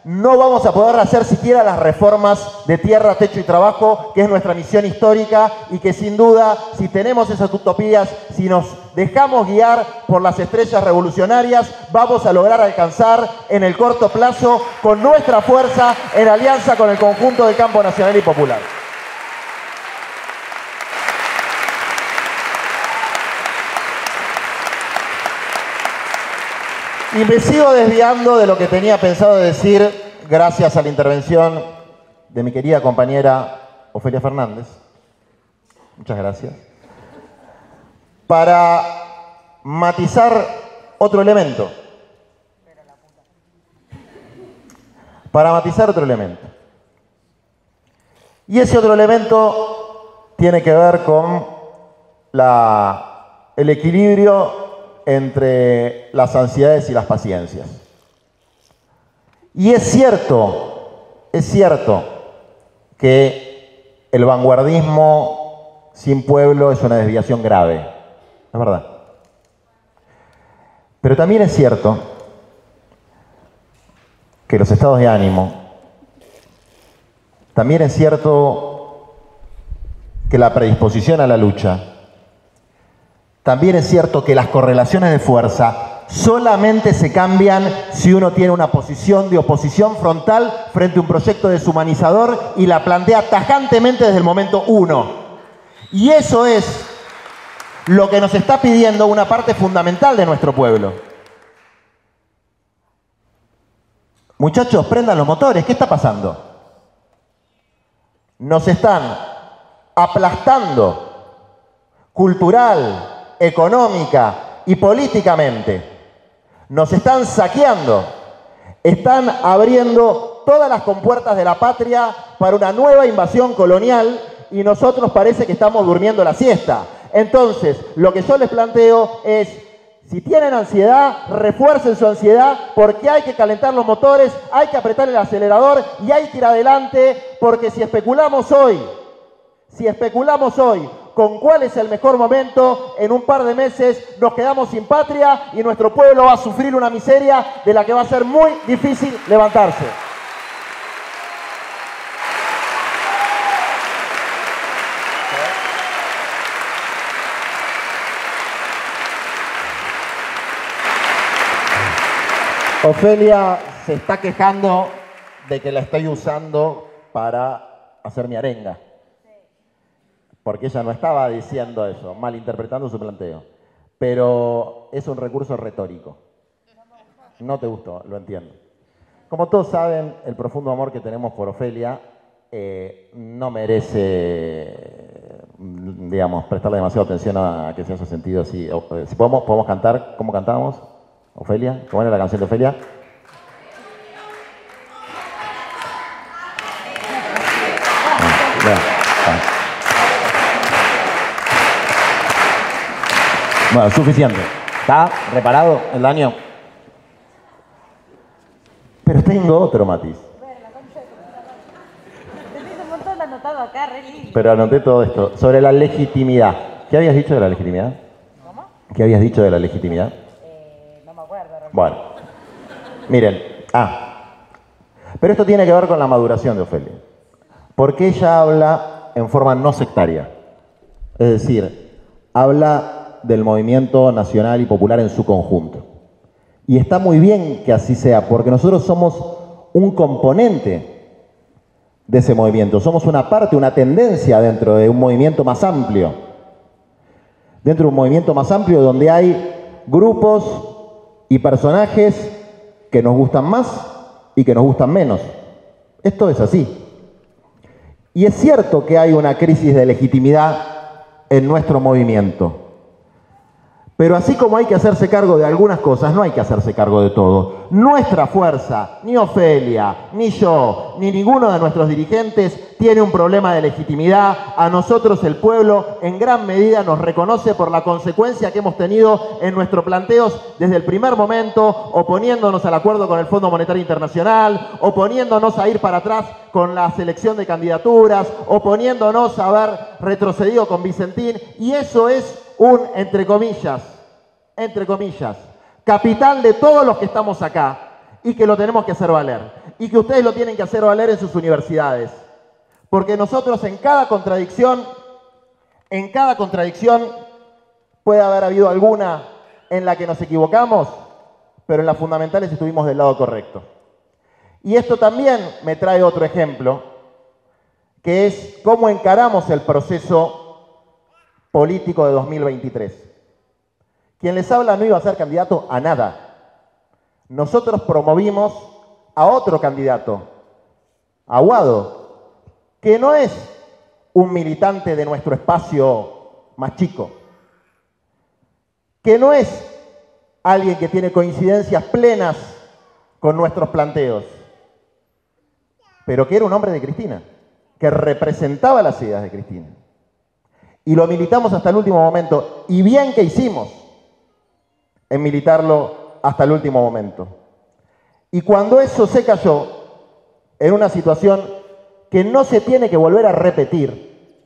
no vamos a poder hacer siquiera las reformas de tierra, techo y trabajo, que es nuestra misión histórica y que sin duda, si tenemos esas utopías, si nos dejamos guiar por las estrellas revolucionarias, vamos a lograr alcanzar en el corto plazo con nuestra fuerza en alianza con el conjunto del campo nacional y popular. Y me sigo desviando de lo que tenía pensado decir gracias a la intervención de mi querida compañera Ofelia Fernández. Muchas gracias. Para matizar otro elemento. Y ese otro elemento tiene que ver con el equilibrio entre las ansiedades y las paciencias. Y es cierto que el vanguardismo sin pueblo es una desviación grave, es verdad. Pero también es cierto que los estados de ánimo, también es cierto que la predisposición a la lucha, también es cierto que las correlaciones de fuerza solamente se cambian si uno tiene una posición de oposición frontal frente a un proyecto deshumanizador y la plantea tajantemente desde el momento uno. Y eso es lo que nos está pidiendo una parte fundamental de nuestro pueblo. Muchachos, prendan los motores, ¿qué está pasando? Nos están aplastando cultural, económica y políticamente. Nos están saqueando. Están abriendo todas las compuertas de la patria para una nueva invasión colonial y nosotros parece que estamos durmiendo la siesta. Entonces, lo que yo les planteo es, si tienen ansiedad, refuercen su ansiedad porque hay que calentar los motores, hay que apretar el acelerador y hay que ir adelante porque si especulamos hoy con cuál es el mejor momento, en un par de meses nos quedamos sin patria y nuestro pueblo va a sufrir una miseria de la que va a ser muy difícil levantarse. Ofelia se está quejando de que la estoy usando para hacer mi arenga. Porque ella no estaba diciendo eso, malinterpretando su planteo. Pero es un recurso retórico. No te gustó, lo entiendo. Como todos saben, el profundo amor que tenemos por Ofelia no merece, digamos, prestarle demasiada atención a que se haya sentido así. Si podemos cantar, ¿cómo cantábamos? Ofelia, ¿cómo era la canción de Ofelia? Bueno, suficiente. ¿Está reparado el daño? Pero tengo otro matiz. Pero anoté todo esto. Sobre la legitimidad. ¿Qué habías dicho de la legitimidad? ¿Cómo? ¿Qué habías dicho de la legitimidad? No me acuerdo. Bueno. Miren. Pero esto tiene que ver con la maduración de Ofelia. Porque ella habla en forma no sectaria. Es decir, habla del movimiento nacional y popular en su conjunto. Y está muy bien que así sea, porque nosotros somos un componente de ese movimiento, somos una parte, una tendencia dentro de un movimiento más amplio. Dentro de un movimiento más amplio donde hay grupos y personajes que nos gustan más y que nos gustan menos. Esto es así. Y es cierto que hay una crisis de legitimidad en nuestro movimiento. Pero así como hay que hacerse cargo de algunas cosas, no hay que hacerse cargo de todo. Nuestra fuerza, ni Ofelia, ni yo, ni ninguno de nuestros dirigentes tiene un problema de legitimidad. A nosotros el pueblo en gran medida nos reconoce por la consecuencia que hemos tenido en nuestros planteos desde el primer momento, oponiéndonos al acuerdo con el Fondo Monetario Internacional, oponiéndonos a ir para atrás con la selección de candidaturas, oponiéndonos a haber retrocedido con Vicentín, y eso es un, entre comillas, capital de todos los que estamos acá y que lo tenemos que hacer valer. Y que ustedes lo tienen que hacer valer en sus universidades. Porque nosotros en cada contradicción puede haber habido alguna en la que nos equivocamos, pero en las fundamentales estuvimos del lado correcto. Y esto también me trae otro ejemplo, que es cómo encaramos el proceso político de 2023. Quien les habla no iba a ser candidato a nada. Nosotros promovimos a otro candidato, a Aguado, que no es un militante de nuestro espacio más chico, que no es alguien que tiene coincidencias plenas con nuestros planteos, pero que era un hombre de Cristina, que representaba las ideas de Cristina. Y lo militamos hasta el último momento. Y bien que hicimos en militarlo hasta el último momento. Y cuando eso se cayó, en una situación que no se tiene que volver a repetir,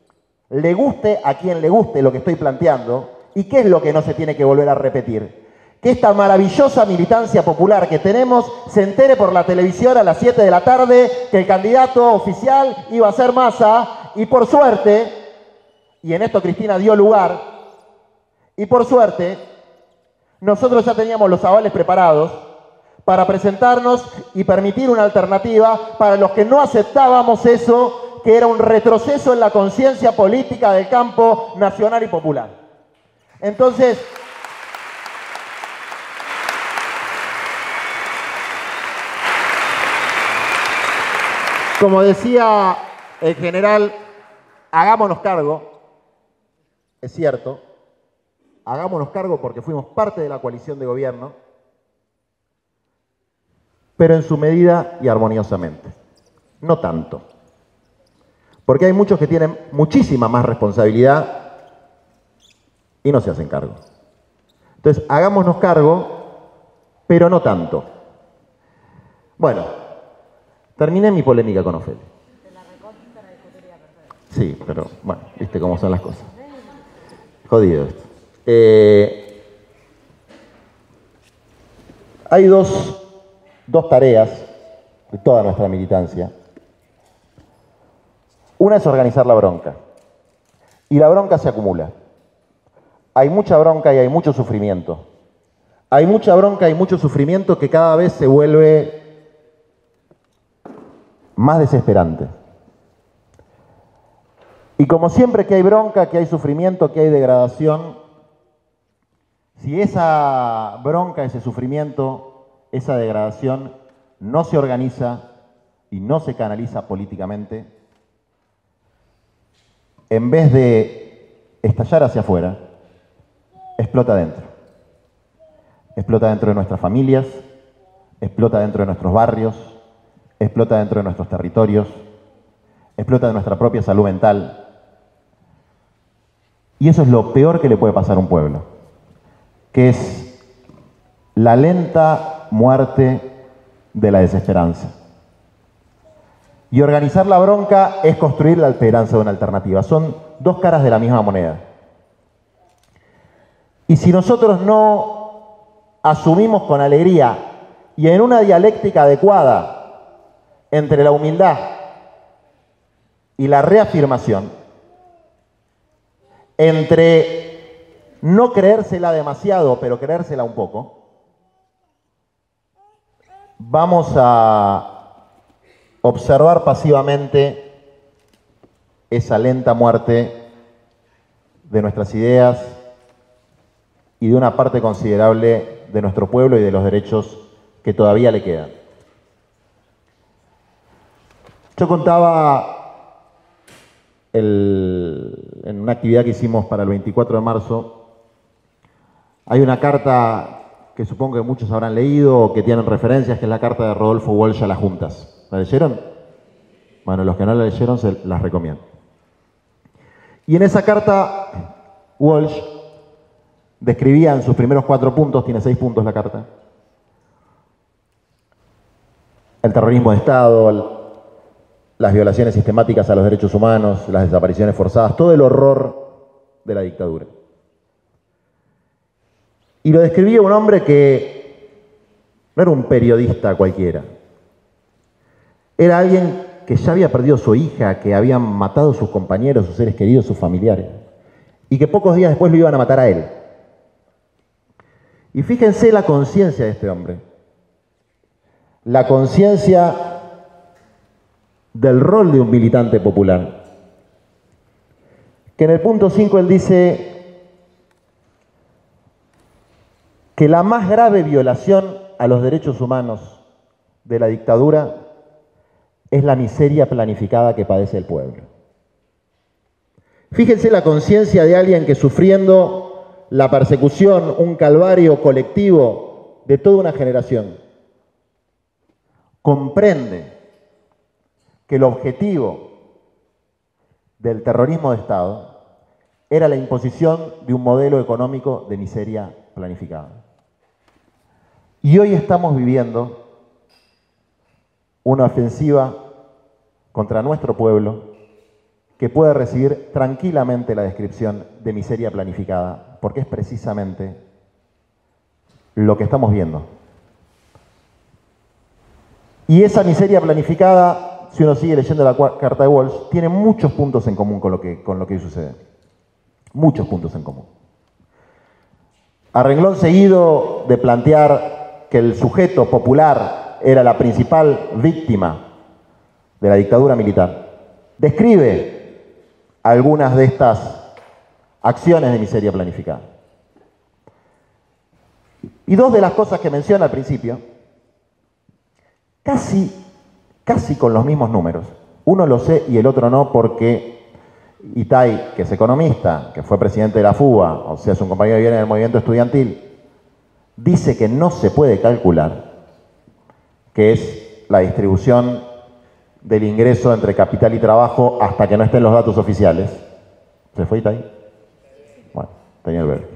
le guste a quien le guste lo que estoy planteando, ¿y qué es lo que no se tiene que volver a repetir? Que esta maravillosa militancia popular que tenemos se entere por la televisión a las 7 de la tarde que el candidato oficial iba a ser Massa, y por suerte, y en esto Cristina dio lugar, y por suerte, nosotros ya teníamos los avales preparados para presentarnos y permitir una alternativa para los que no aceptábamos eso, que era un retroceso en la conciencia política del campo nacional y popular. Entonces, como decía el general, hagámonos cargo, es cierto, hagámonos cargo porque fuimos parte de la coalición de gobierno, pero en su medida y armoniosamente, no tanto. Porque hay muchos que tienen muchísima más responsabilidad y no se hacen cargo. Entonces, hagámonos cargo, pero no tanto. Bueno, terminé mi polémica con Ofelia. Sí, pero bueno, viste cómo son las cosas. Jodido esto. Hay dos tareas de toda nuestra militancia. Una es organizar la bronca. Y la bronca se acumula. Hay mucha bronca y hay mucho sufrimiento. Hay mucha bronca y mucho sufrimiento que cada vez se vuelve más desesperante. Y como siempre que hay bronca, que hay sufrimiento, que hay degradación, si esa bronca, ese sufrimiento, esa degradación no se organiza y no se canaliza políticamente, en vez de estallar hacia afuera, explota dentro. Explota dentro de nuestras familias, explota dentro de nuestros barrios, explota dentro de nuestros territorios, explota de nuestra propia salud mental. Y eso es lo peor que le puede pasar a un pueblo, que es la lenta muerte de la desesperanza. Y organizar la bronca es construir la esperanza de una alternativa. Son dos caras de la misma moneda. Y si nosotros no asumimos con alegría y en una dialéctica adecuada entre la humildad y la reafirmación, entre no creérsela demasiado, pero creérsela un poco, vamos a observar pasivamente esa lenta muerte de nuestras ideas y de una parte considerable de nuestro pueblo y de los derechos que todavía le quedan. Yo contaba en una actividad que hicimos para el 24 de marzo, hay una carta que supongo que muchos habrán leído o que tienen referencias, que es la carta de Rodolfo Walsh a las juntas. ¿La leyeron? Bueno, los que no la leyeron se las recomiendo. Y en esa carta, Walsh describía en sus primeros 4 puntos, tiene 6 puntos la carta, el terrorismo de Estado, las violaciones sistemáticas a los derechos humanos, las desapariciones forzadas, todo el horror de la dictadura. Y lo describía un hombre que no era un periodista cualquiera. Era alguien que ya había perdido a su hija, que habían matado a sus compañeros, sus seres queridos, sus familiares, y que pocos días después lo iban a matar a él. Y fíjense la conciencia de este hombre. La conciencia del rol de un militante popular. Que en el punto 5 él dice que la más grave violación a los derechos humanos de la dictadura es la miseria planificada que padece el pueblo. Fíjense la conciencia de alguien que sufriendo la persecución, un calvario colectivo de toda una generación, comprende que el objetivo del terrorismo de Estado era la imposición de un modelo económico de miseria planificada. Y hoy estamos viviendo una ofensiva contra nuestro pueblo que puede recibir tranquilamente la descripción de miseria planificada, porque es precisamente lo que estamos viendo. Y esa miseria planificada, si uno sigue leyendo la carta de Walsh, tiene muchos puntos en común con lo que hoy sucede. Muchos puntos en común. A renglón seguido de plantear que el sujeto popular era la principal víctima de la dictadura militar, describe algunas de estas acciones de miseria planificada. Y dos de las cosas que menciona al principio, casi con los mismos números. Uno lo sé y el otro no, porque Itay, que es economista, que fue presidente de la FUBA, o sea, es un compañero que viene del movimiento estudiantil, dice que no se puede calcular, que es la distribución del ingreso entre capital y trabajo hasta que no estén los datos oficiales. ¿Se fue Itay? Bueno, tenía que ver,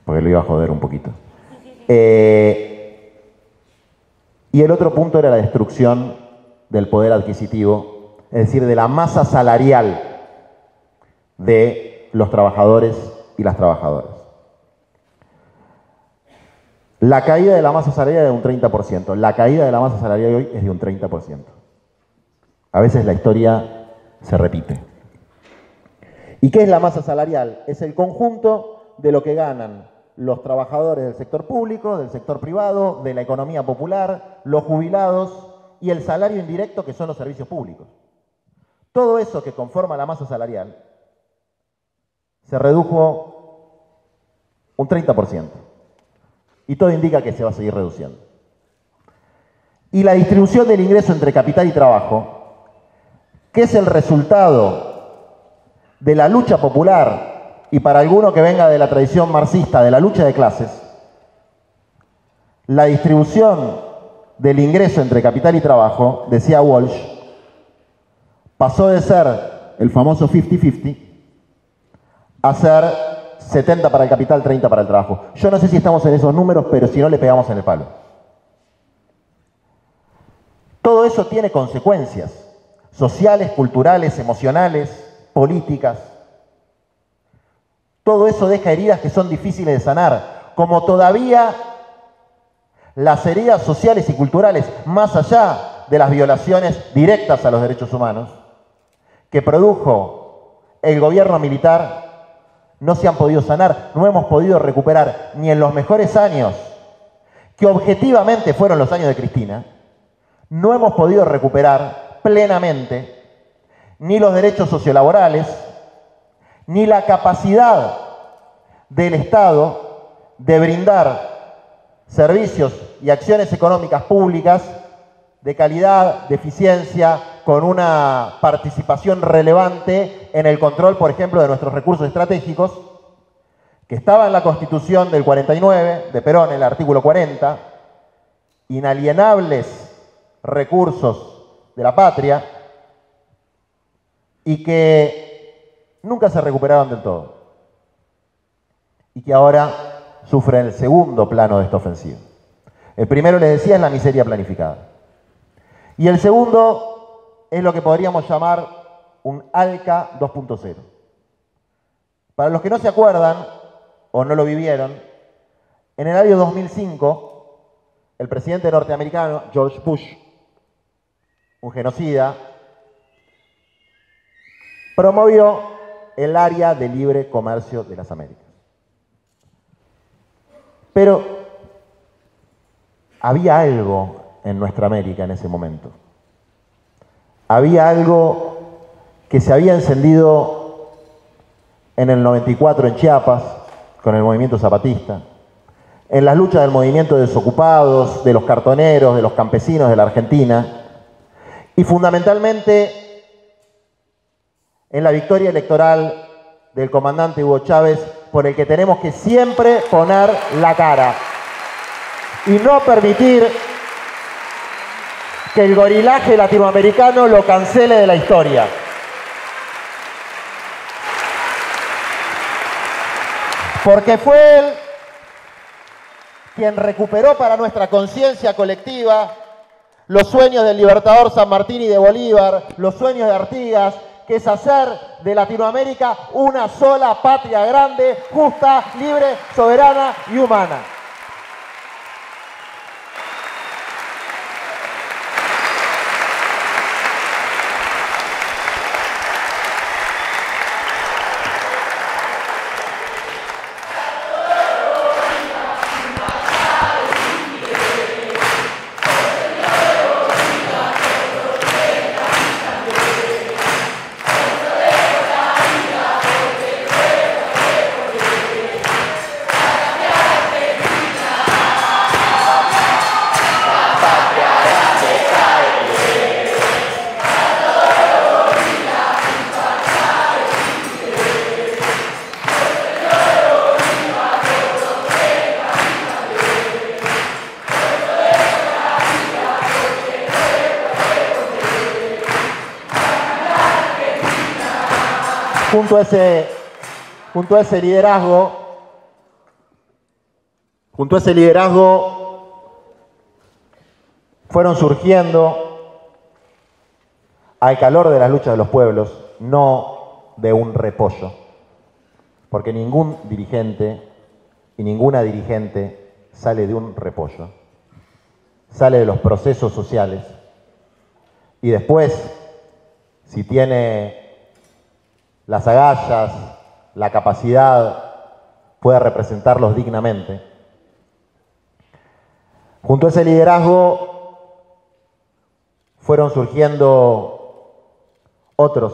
porque lo iba a joder un poquito. Y el otro punto era la destrucción del poder adquisitivo, es decir, de la masa salarial de los trabajadores y las trabajadoras. La caída de la masa salarial es de un 30%. La caída de la masa salarial hoy es de un 30%. A veces la historia se repite. ¿Y qué es la masa salarial? Es el conjunto de lo que ganan los trabajadores del sector público, del sector privado, de la economía popular, los jubilados y el salario indirecto, que son los servicios públicos. Todo eso que conforma la masa salarial se redujo un 30%. Y todo indica que se va a seguir reduciendo. Y la distribución del ingreso entre capital y trabajo, que es el resultado de la lucha popular, y para alguno que venga de la tradición marxista, de la lucha de clases, la distribución del ingreso entre capital y trabajo, decía Walsh, pasó de ser el famoso 50-50 a ser 70 para el capital, 30 para el trabajo. Yo no sé si estamos en esos números, pero si no le pegamos en el palo. Todo eso tiene consecuencias sociales, culturales, emocionales, políticas. Todo eso deja heridas que son difíciles de sanar, como todavía las heridas sociales y culturales, más allá de las violaciones directas a los derechos humanos, que produjo el gobierno militar, no se han podido sanar, no hemos podido recuperar ni en los mejores años, que objetivamente fueron los años de Cristina, no hemos podido recuperar plenamente ni los derechos sociolaborales, ni la capacidad del Estado de brindar servicios y acciones económicas públicas de calidad, de eficiencia, con una participación relevante en el control, por ejemplo, de nuestros recursos estratégicos, que estaba en la Constitución del 49, de Perón, en el artículo 40, inalienables recursos de la patria, y que nunca se recuperaron del todo, y que ahora sufren el segundo plano de esta ofensiva. El primero, les decía, es la miseria planificada. Y el segundo es lo que podríamos llamar un ALCA 2.0. Para los que no se acuerdan o no lo vivieron, en el año 2005, el presidente norteamericano, George Bush, un genocida, promovió el área de libre comercio de las Américas. Pero había algo en nuestra América en ese momento. Había algo que se había encendido en el 94 en Chiapas, con el movimiento zapatista, en las luchas del movimiento de desocupados, de los cartoneros, de los campesinos de la Argentina, y fundamentalmente en la victoria electoral del comandante Hugo Chávez, por el que tenemos que siempre poner la cara y no permitir que el gorilaje latinoamericano lo cancele de la historia. Porque fue él quien recuperó para nuestra conciencia colectiva los sueños del libertador San Martín y de Bolívar, los sueños de Artigas, que es hacer de Latinoamérica una sola patria grande, justa, libre, soberana y humana. junto a ese liderazgo fueron surgiendo al calor de las luchas de los pueblos, no de un repollo, porque ningún dirigente y ninguna dirigente sale de un repollo, sale de los procesos sociales y después, si tiene las agallas, la capacidad, puede representarlos dignamente. Junto a ese liderazgo fueron surgiendo otros.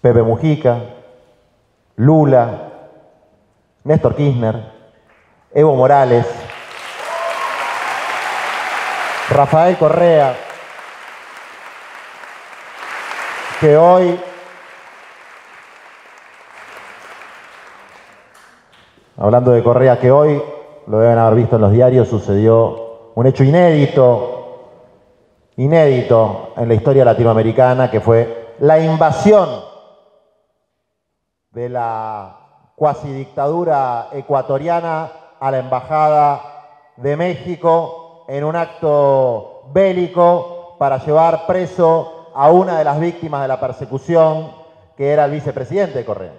Pepe Mujica, Lula, Néstor Kirchner, Evo Morales, Rafael Correa, que hoy hablando de Correa, que hoy, lo deben haber visto en los diarios, sucedió un hecho inédito en la historia latinoamericana, que fue la invasión de la cuasi dictadura ecuatoriana a la Embajada de México en un acto bélico para llevar preso a una de las víctimas de la persecución, que era el vicepresidente de Correa.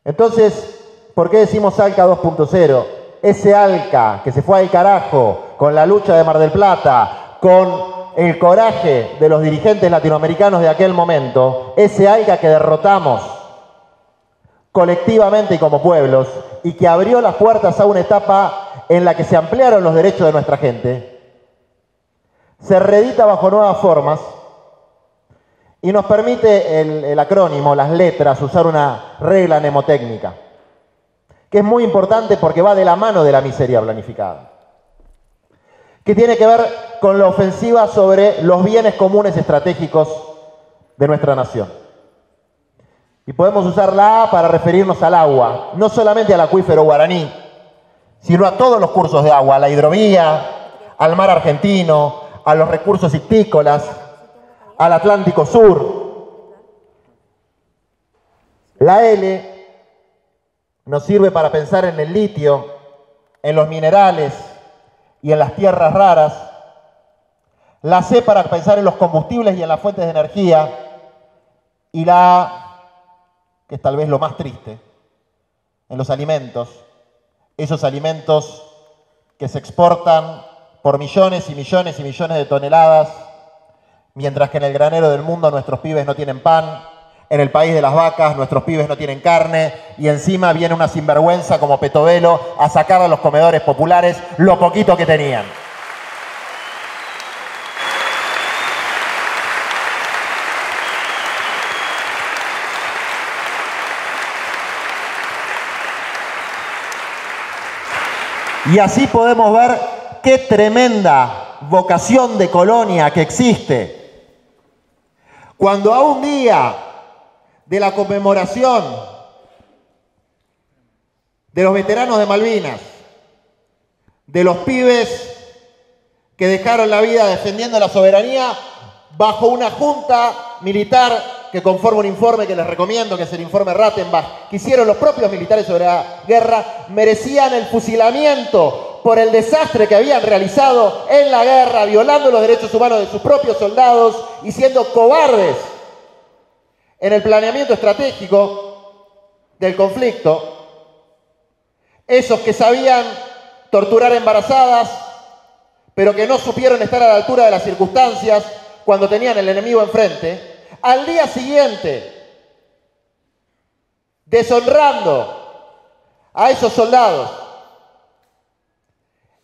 Entonces, ¿por qué decimos ALCA 2.0? Ese ALCA que se fue al carajo con la lucha de Mar del Plata, con el coraje de los dirigentes latinoamericanos de aquel momento, ese ALCA que derrotamos colectivamente y como pueblos, y que abrió las puertas a una etapa en la que se ampliaron los derechos de nuestra gente, se reedita bajo nuevas formas y nos permite el acrónimo, las letras, usar una regla mnemotécnica, que es muy importante porque va de la mano de la miseria planificada, que tiene que ver con la ofensiva sobre los bienes comunes estratégicos de nuestra nación. Y podemos usar la A para referirnos al agua, no solamente al acuífero guaraní, sino a todos los cursos de agua, a la hidrovía, al mar argentino, a los recursos ictícolas, al Atlántico Sur. La L nos sirve para pensar en el litio, en los minerales y en las tierras raras. La C para pensar en los combustibles y en las fuentes de energía. Y la A, que es tal vez lo más triste, en los alimentos. Esos alimentos que se exportan por millones y millones y millones de toneladas, mientras que en el granero del mundo nuestros pibes no tienen pan, en el país de las vacas nuestros pibes no tienen carne, y encima viene una sinvergüenza como Petovelo a sacar a los comedores populares lo poquito que tenían. Y así podemos ver qué tremenda vocación de colonia que existe. Cuando a un día de la conmemoración de los veteranos de Malvinas, de los pibes que dejaron la vida defendiendo la soberanía bajo una junta militar que conforma un informe que les recomiendo, que es el informe Rattenbach, que hicieron los propios militares sobre la guerra, merecían el fusilamiento por el desastre que habían realizado en la guerra, violando los derechos humanos de sus propios soldados y siendo cobardes en el planeamiento estratégico del conflicto. Esos que sabían torturar embarazadas, pero que no supieron estar a la altura de las circunstancias cuando tenían el enemigo enfrente, al día siguiente, deshonrando a esos soldados,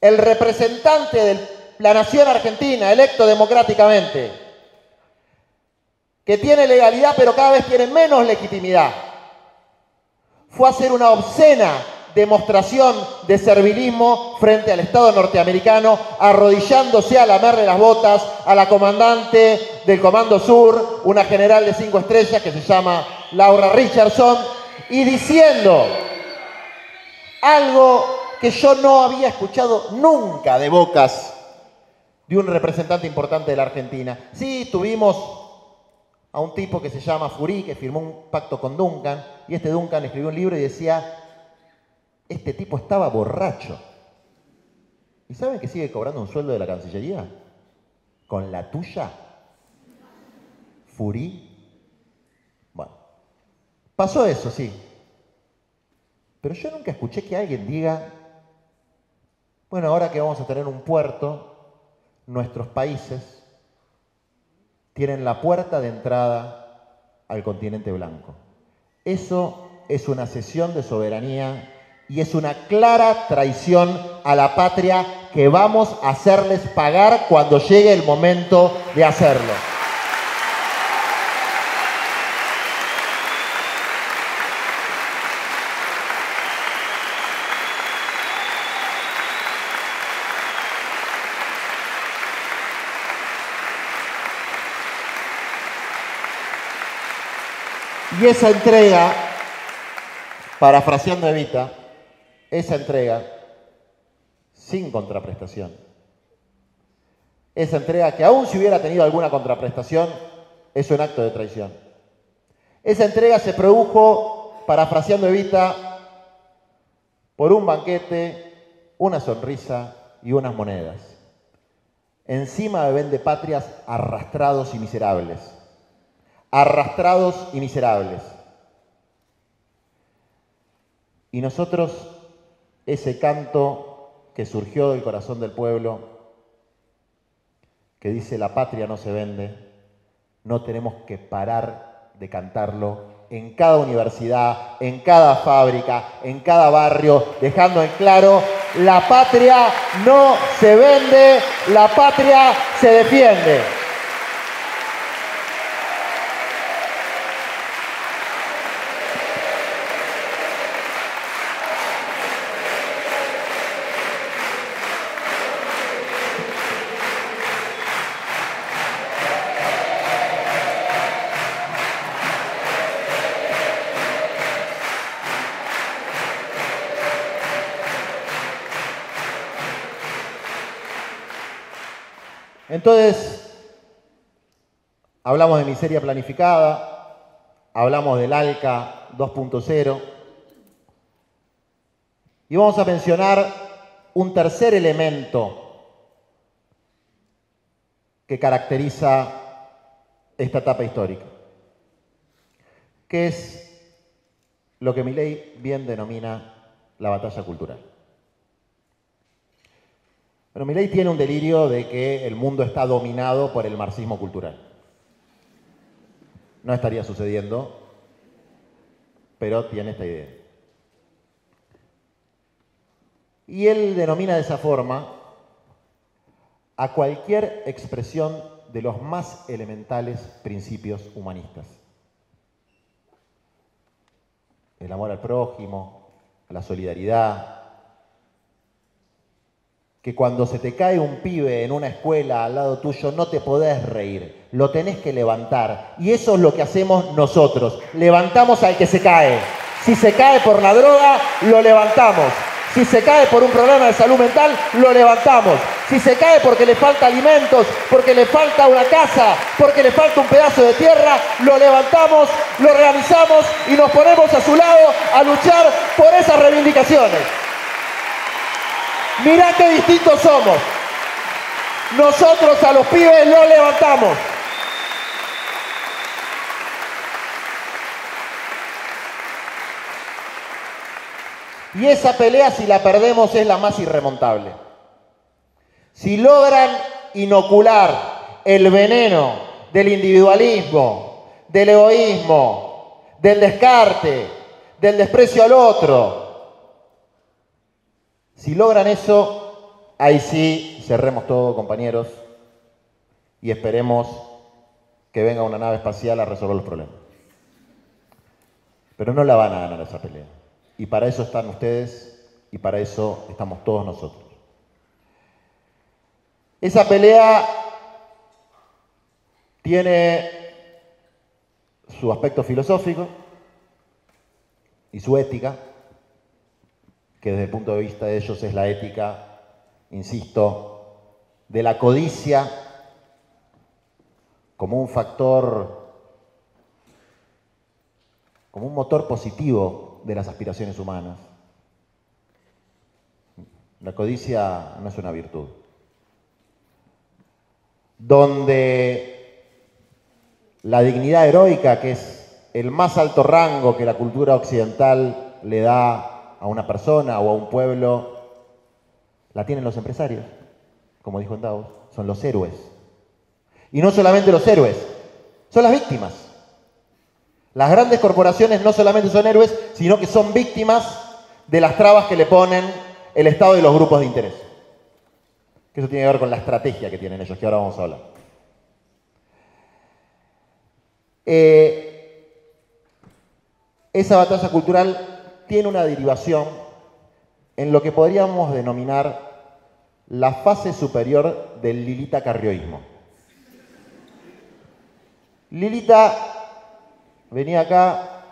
el representante de la nación argentina, electo democráticamente, que tiene legalidad pero cada vez tiene menos legitimidad, fue a hacer una obscena demostración de servilismo frente al Estado norteamericano, arrodillándose a lamerle las botas a la comandante del Comando Sur, una general de 5 estrellas que se llama Laura Richardson, y diciendo algo que yo no había escuchado nunca de bocas de un representante importante de la Argentina. Sí, tuvimos a un tipo que se llama Furí, que firmó un pacto con Duncan, y este Duncan escribió un libro y decía, este tipo estaba borracho. ¿Y saben que sigue cobrando un sueldo de la Cancillería? ¿Con la tuya? Furí. Bueno, pasó eso, sí. Pero yo nunca escuché que alguien diga, bueno, ahora que vamos a tener un puerto, nuestros países tienen la puerta de entrada al continente blanco. Eso es una cesión de soberanía y es una clara traición a la patria que vamos a hacerles pagar cuando llegue el momento de hacerlo. Y esa entrega, parafraseando a Evita, esa entrega sin contraprestación, esa entrega que aún si hubiera tenido alguna contraprestación, es un acto de traición. Esa entrega se produjo, parafraseando a Evita, por un banquete, una sonrisa y unas monedas. Encima de vendepatrias arrastrados y miserables. Arrastrados y miserables. Y nosotros, ese canto que surgió del corazón del pueblo, que dice la patria no se vende, no tenemos que parar de cantarlo en cada universidad, en cada fábrica, en cada barrio, dejando en claro, la patria no se vende, la patria se defiende. Entonces, hablamos de miseria planificada, hablamos del ALCA 2.0 y vamos a mencionar un tercer elemento que caracteriza esta etapa histórica, que es lo que Milei bien denomina la batalla cultural. Pero Milei tiene un delirio de que el mundo está dominado por el marxismo cultural. No estaría sucediendo, pero tiene esta idea. Y él denomina de esa forma a cualquier expresión de los más elementales principios humanistas. El amor al prójimo, la solidaridad, que cuando se te cae un pibe en una escuela al lado tuyo no te podés reír, lo tenés que levantar. Y eso es lo que hacemos nosotros, levantamos al que se cae. Si se cae por la droga, lo levantamos. Si se cae por un problema de salud mental, lo levantamos. Si se cae porque le falta alimentos, porque le falta una casa, porque le falta un pedazo de tierra, lo levantamos, lo organizamos y nos ponemos a su lado a luchar por esas reivindicaciones. Mirá qué distintos somos. Nosotros a los pibes los levantamos. Y esa pelea, si la perdemos, es la más irremontable. Si logran inocular el veneno del individualismo, del egoísmo, del descarte, del desprecio al otro, si logran eso, ahí sí, cerremos todo, compañeros, y esperemos que venga una nave espacial a resolver los problemas. Pero no la van a ganar esa pelea. Y para eso están ustedes y para eso estamos todos nosotros. Esa pelea tiene su aspecto filosófico y su ética, que desde el punto de vista de ellos es la ética, insisto, de la codicia como un factor como un motor positivo de las aspiraciones humanas. La codicia no es una virtud. Donde la dignidad heroica, que es el más alto rango que la cultura occidental le da a una persona o a un pueblo, la tienen los empresarios, como dijo en Davos, son los héroes. Y no solamente los héroes, son las víctimas. Las grandes corporaciones no solamente son héroes, sino que son víctimas de las trabas que le ponen el Estado y los grupos de interés. Que eso tiene que ver con la estrategia que tienen ellos, que ahora vamos a hablar. Esa batalla cultural tiene una derivación en lo que podríamos denominar la fase superior del lilita-carrioísmo. Lilita venía acá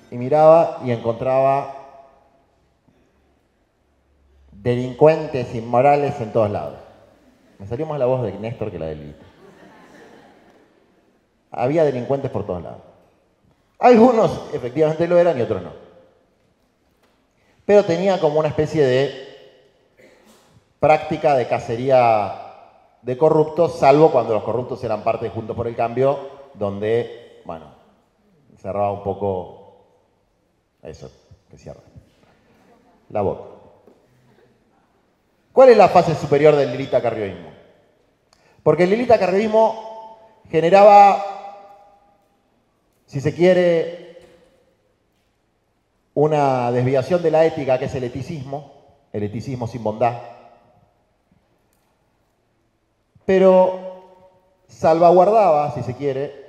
y miraba y encontraba delincuentes inmorales en todos lados. Me salió más la voz de Néstor que la de Lilita. Había delincuentes por todos lados. Algunos efectivamente lo eran y otros no. Pero tenía como una especie de práctica de cacería de corruptos, salvo cuando los corruptos eran parte de Juntos por el Cambio, donde, bueno, cerraba un poco eso, que cierra la boca. ¿Cuál es la fase superior del lilita-carrioísmo? Porque el lilita-carrioísmo generaba, si se quiere, una desviación de la ética, que es el eticismo sin bondad, pero salvaguardaba, si se quiere,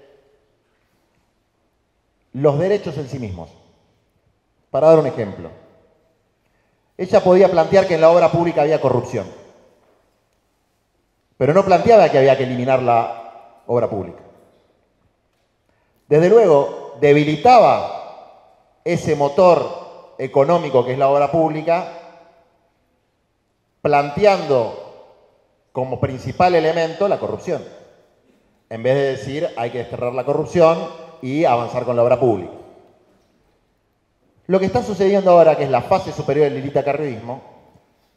los derechos en sí mismos. Para dar un ejemplo, ella podía plantear que en la obra pública había corrupción, pero no planteaba que había que eliminar la obra pública. Desde luego, debilitaba ese motor económico que es la obra pública, planteando como principal elemento la corrupción, en vez de decir hay que desterrar la corrupción y avanzar con la obra pública. Lo que está sucediendo ahora, que es la fase superior del lilita-carrioísmo,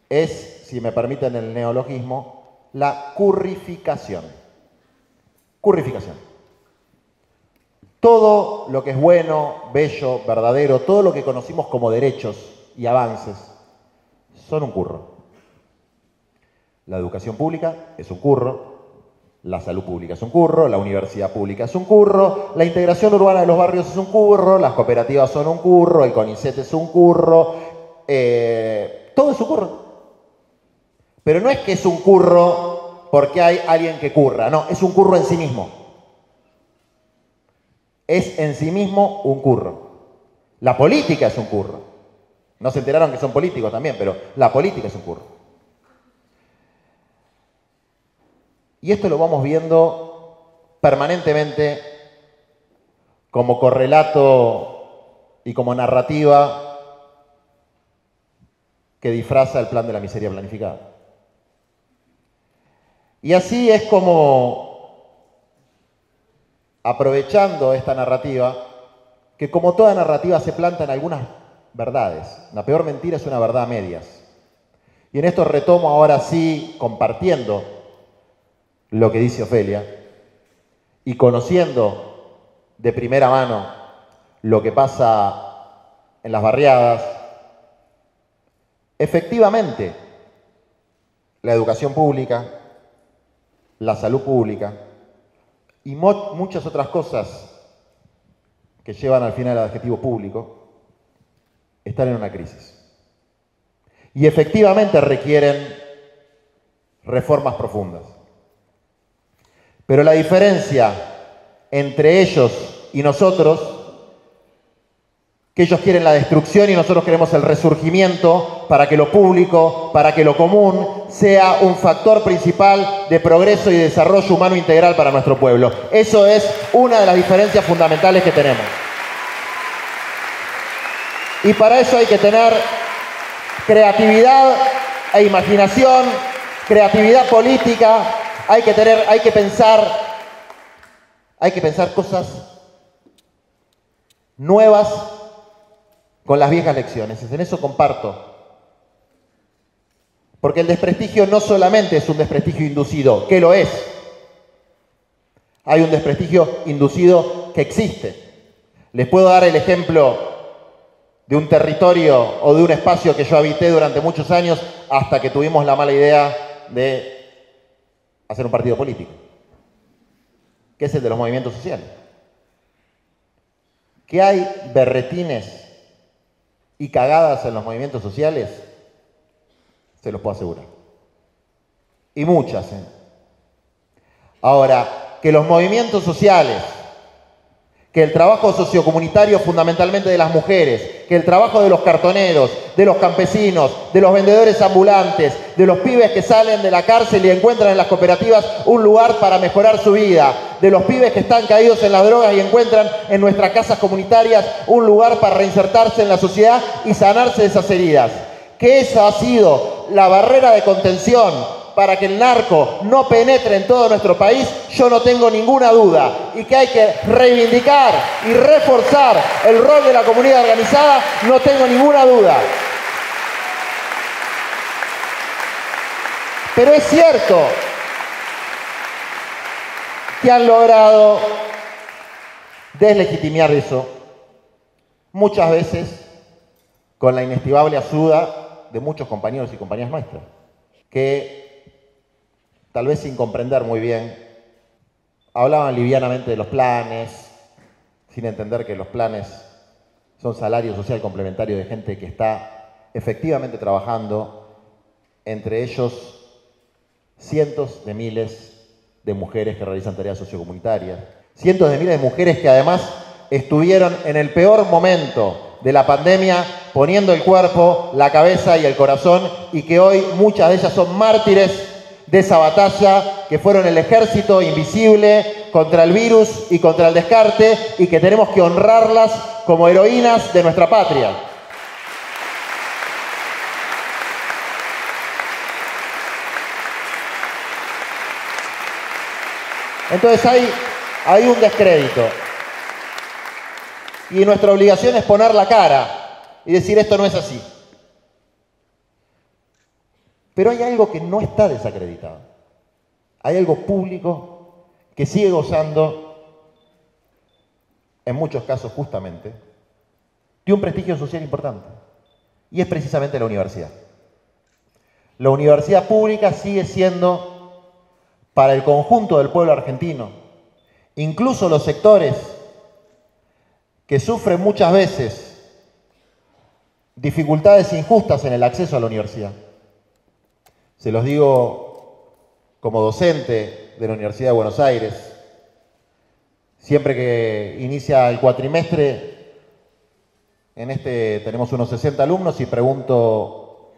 es, si me permiten el neologismo, la currificación. Currificación. Todo lo que es bueno, bello, verdadero, todo lo que conocimos como derechos y avances, son un curro. La educación pública es un curro, la salud pública es un curro, la universidad pública es un curro, la integración urbana de los barrios es un curro, las cooperativas son un curro, el CONICET es un curro, todo es un curro. Pero no es que es un curro porque hay alguien que curra, no, es un curro en sí mismo. Es en sí mismo un curro. La política es un curro. No se enteraron que son políticos también, pero la política es un curro. Y esto lo vamos viendo permanentemente como correlato y como narrativa que disfraza el plan de la miseria planificada. Y así es como, aprovechando esta narrativa, que como toda narrativa se plantan algunas verdades. La peor mentira es una verdad a medias. Y en esto retomo ahora sí, compartiendo lo que dice Ofelia y conociendo de primera mano lo que pasa en las barriadas. Efectivamente, la educación pública, la salud pública y muchas otras cosas que llevan al final al adjetivo público están en una crisis. Y efectivamente requieren reformas profundas. Pero la diferencia entre ellos y nosotros, que ellos quieren la destrucción y nosotros queremos el resurgimiento para que lo público, para que lo común sea un factor principal de progreso y desarrollo humano integral para nuestro pueblo. Eso es una de las diferencias fundamentales que tenemos. Y para eso hay que tener creatividad e imaginación, creatividad política. Hay que pensar cosas nuevas con las viejas lecciones. En eso comparto. Porque el desprestigio no solamente es un desprestigio inducido, que lo es. Hay un desprestigio inducido que existe. Les puedo dar el ejemplo de un territorio o de un espacio que yo habité durante muchos años hasta que tuvimos la mala idea de hacer un partido político, que es el de los movimientos sociales. Que hay berretines y cagadas en los movimientos sociales, se los puedo asegurar. Y muchas, ¿eh? Ahora, que los movimientos sociales, que el trabajo sociocomunitario fundamentalmente de las mujeres, que el trabajo de los cartoneros, de los campesinos, de los vendedores ambulantes, de los pibes que salen de la cárcel y encuentran en las cooperativas un lugar para mejorar su vida, de los pibes que están caídos en las drogas y encuentran en nuestras casas comunitarias un lugar para reinsertarse en la sociedad y sanarse de esas heridas. Que esa ha sido la barrera de contención para que el narco no penetre en todo nuestro país, yo no tengo ninguna duda. Y que hay que reivindicar y reforzar el rol de la comunidad organizada, no tengo ninguna duda. Pero es cierto que han logrado deslegitimar eso, muchas veces con la inestimable ayuda de muchos compañeros y compañeras nuestras, que tal vez sin comprender muy bien, hablaban livianamente de los planes, sin entender que los planes son salario social complementario de gente que está efectivamente trabajando, entre ellos cientos de miles de mujeres que realizan tareas sociocomunitarias, cientos de miles de mujeres que además estuvieron en el peor momento de la pandemia poniendo el cuerpo, la cabeza y el corazón, y que hoy muchas de ellas son mártires de esa batalla, que fueron el ejército invisible contra el virus y contra el descarte, y que tenemos que honrarlas como heroínas de nuestra patria. Entonces hay un descrédito. Y nuestra obligación es poner la cara y decir esto no es así. Pero hay algo que no está desacreditado. Hay algo público que sigue gozando, en muchos casos justamente, de un prestigio social importante. Y es precisamente la universidad. La universidad pública sigue siendo, para el conjunto del pueblo argentino, incluso los sectores que sufren muchas veces dificultades injustas en el acceso a la universidad. Se los digo como docente de la Universidad de Buenos Aires. Siempre que inicia el cuatrimestre, tenemos unos 60 alumnos y pregunto,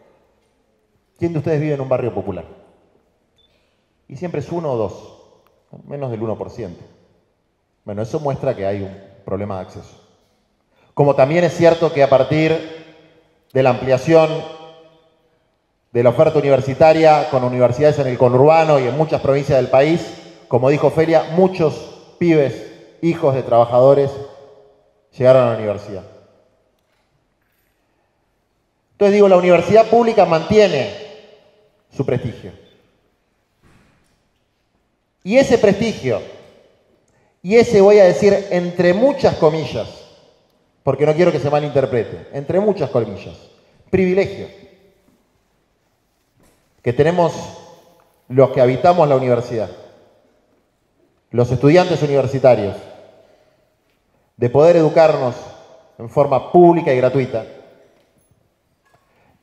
¿quién de ustedes vive en un barrio popular? Y siempre es 1 o 2, menos del 1%. Bueno, eso muestra que hay un problema de acceso. Como también es cierto que a partir de la ampliación de la oferta universitaria con universidades en el conurbano y en muchas provincias del país, como dijo Felia, muchos pibes, hijos de trabajadores, llegaron a la universidad. Entonces digo, la universidad pública mantiene su prestigio. Y ese prestigio, y ese voy a decir entre muchas comillas, porque no quiero que se malinterprete, entre muchas comillas, privilegio que tenemos los que habitamos la universidad, los estudiantes universitarios, de poder educarnos en forma pública y gratuita.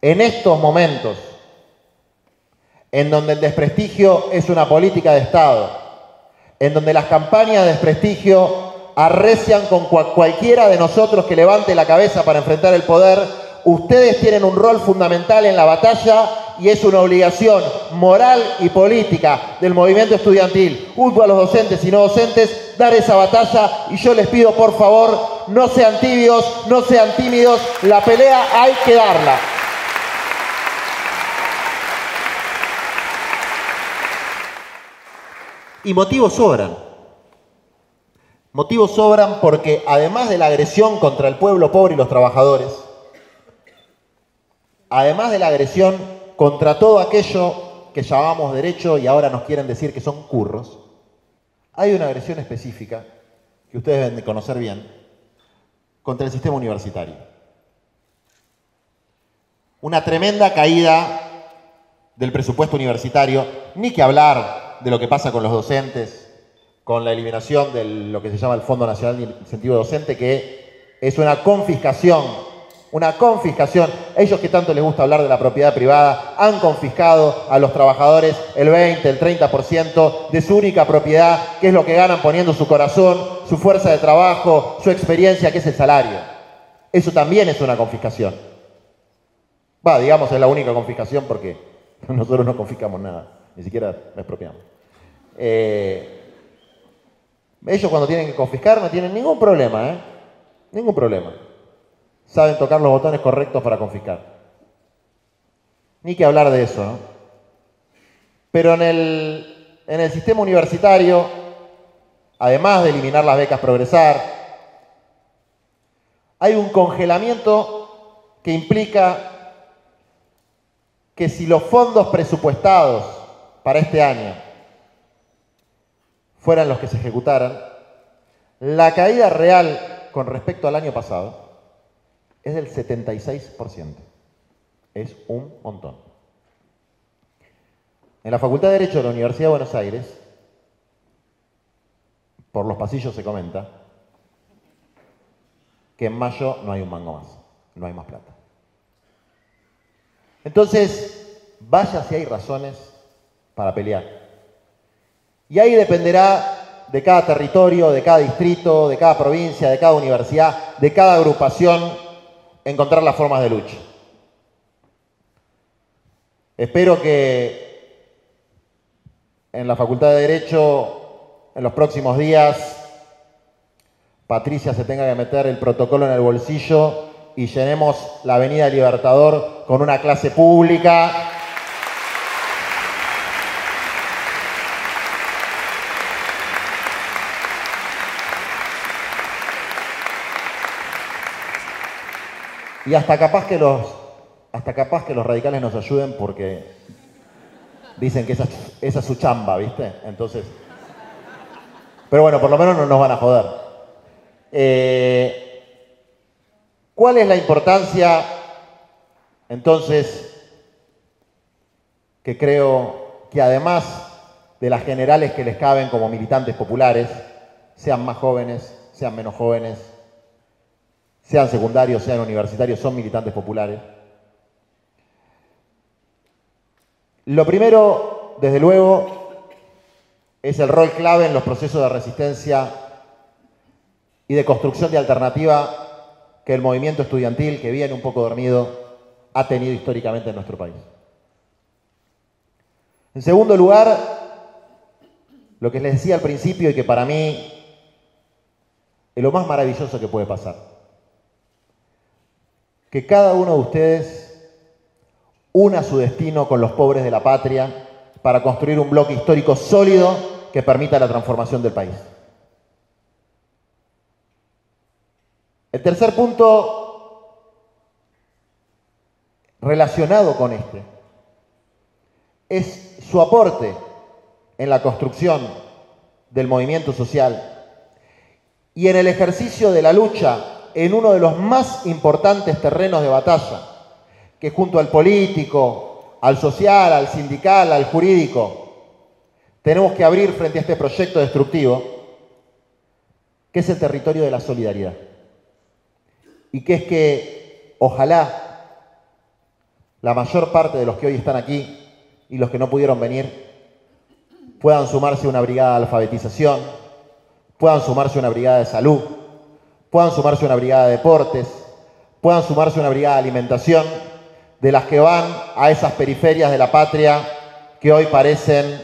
En estos momentos, en donde el desprestigio es una política de Estado, en donde las campañas de desprestigio arrecian con cualquiera de nosotros que levante la cabeza para enfrentar el poder, ustedes tienen un rol fundamental en la batalla y es una obligación moral y política del movimiento estudiantil, junto a los docentes y no docentes, dar esa batalla. Y yo les pido, por favor, no sean tibios, no sean tímidos, la pelea hay que darla. Y motivos sobran. Motivos sobran porque además de la agresión contra el pueblo pobre y los trabajadores, además de la agresión contra todo aquello que llamamos derecho y ahora nos quieren decir que son curros, hay una agresión específica que ustedes deben de conocer bien contra el sistema universitario. Una tremenda caída del presupuesto universitario, ni que hablar de lo que pasa con los docentes, con la eliminación de lo que se llama el Fondo Nacional de Incentivo Docente, que es una confiscación. Ellos que tanto les gusta hablar de la propiedad privada, han confiscado a los trabajadores el 20, el 30% de su única propiedad, que es lo que ganan poniendo su corazón, su fuerza de trabajo, su experiencia, que es el salario. Eso también es una confiscación. Digamos, es la única confiscación porque nosotros no confiscamos nada, ni siquiera expropiamos. Ellos cuando tienen que confiscar no tienen ningún problema, ningún problema. Saben tocar los botones correctos para confiscar. Ni que hablar de eso, ¿no? Pero en el sistema universitario, además de eliminar las becas Progresar, hay un congelamiento que implica que si los fondos presupuestados para este año fueran los que se ejecutaran, la caída real con respecto al año pasado es del 76%. Es un montón. En la Facultad de Derecho de la Universidad de Buenos Aires, por los pasillos se comenta que en mayo no hay un mango más, no hay más plata. Entonces, vaya si hay razones para pelear. Y ahí dependerá de cada territorio, de cada distrito, de cada provincia, de cada universidad, de cada agrupación, encontrar las formas de lucha. Espero que en la Facultad de Derecho, en los próximos días, Patricia se tenga que meter el protocolo en el bolsillo y llenemos la Avenida Libertador con una clase pública. Y hasta capaz que los radicales nos ayuden porque dicen que esa es su chamba, ¿viste? Entonces, pero bueno, por lo menos no nos van a joder. ¿Cuál es la importancia, entonces, que creo que además de las generales que les caben como militantes populares, sean más jóvenes, sean menos jóvenes, sean secundarios, sean universitarios, son militantes populares? Lo primero, desde luego, es el rol clave en los procesos de resistencia y de construcción de alternativa que el movimiento estudiantil, que viene un poco dormido, ha tenido históricamente en nuestro país. En segundo lugar, lo que les decía al principio y que para mí es lo más maravilloso que puede pasar: que cada uno de ustedes una su destino con los pobres de la patria para construir un bloque histórico sólido que permita la transformación del país. El tercer punto relacionado con este es su aporte en la construcción del movimiento social y en el ejercicio de la lucha en uno de los más importantes terrenos de batalla, que junto al político, al social, al sindical, al jurídico, tenemos que abrir frente a este proyecto destructivo, que es el territorio de la solidaridad. Y que es que, ojalá, la mayor parte de los que hoy están aquí y los que no pudieron venir puedan sumarse a una brigada de alfabetización, puedan sumarse a una brigada de salud, puedan sumarse a una brigada de deportes, puedan sumarse a una brigada de alimentación, de las que van a esas periferias de la patria que hoy parecen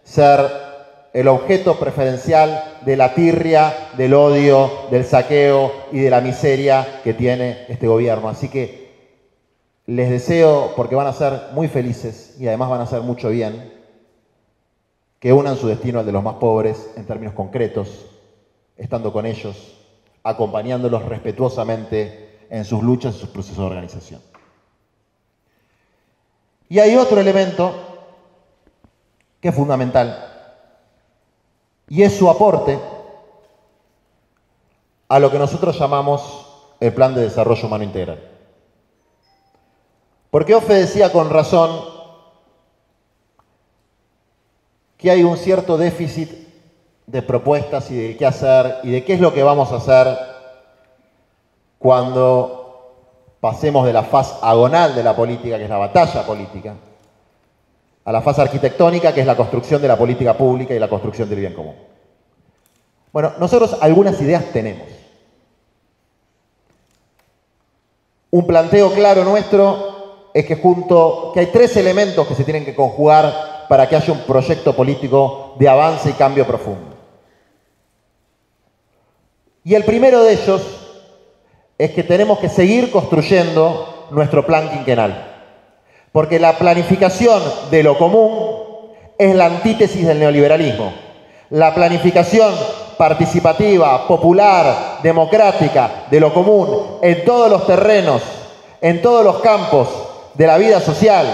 ser el objeto preferencial de la tirria, del odio, del saqueo y de la miseria que tiene este gobierno. Así que les deseo, porque van a ser muy felices y además van a hacer mucho bien, que unan su destino al de los más pobres en términos concretos estando con ellos, acompañándolos respetuosamente en sus luchas y sus procesos de organización. Y hay otro elemento que es fundamental, y es su aporte a lo que nosotros llamamos el Plan de Desarrollo Humano Integral. Porque Ofe decía con razón que hay un cierto déficit de propuestas y de qué hacer y de qué es lo que vamos a hacer cuando pasemos de la fase agonal de la política, que es la batalla política, a la fase arquitectónica, que es la construcción de la política pública y la construcción del bien común. Bueno, nosotros algunas ideas tenemos. Un planteo claro nuestro es que hay tres elementos que se tienen que conjugar para que haya un proyecto político de avance y cambio profundo. Y el primero de ellos es que tenemos que seguir construyendo nuestro plan quinquenal. Porque la planificación de lo común es la antítesis del neoliberalismo. La planificación participativa, popular, democrática, de lo común, en todos los terrenos, en todos los campos de la vida social,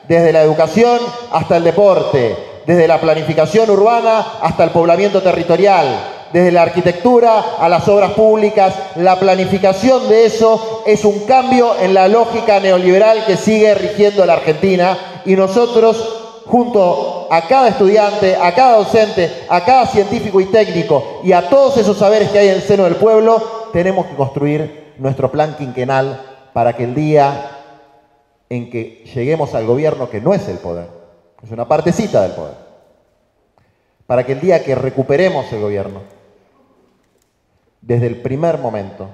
desde la educación hasta el deporte, desde la planificación urbana hasta el poblamiento territorial, desde la arquitectura a las obras públicas, la planificación de eso es un cambio en la lógica neoliberal que sigue rigiendo la Argentina, y nosotros, junto a cada estudiante, a cada docente, a cada científico y técnico y a todos esos saberes que hay en el seno del pueblo, tenemos que construir nuestro plan quinquenal para que el día en que lleguemos al gobierno, que no es el poder, es una partecita del poder, para que el día que recuperemos el gobierno, desde el primer momento,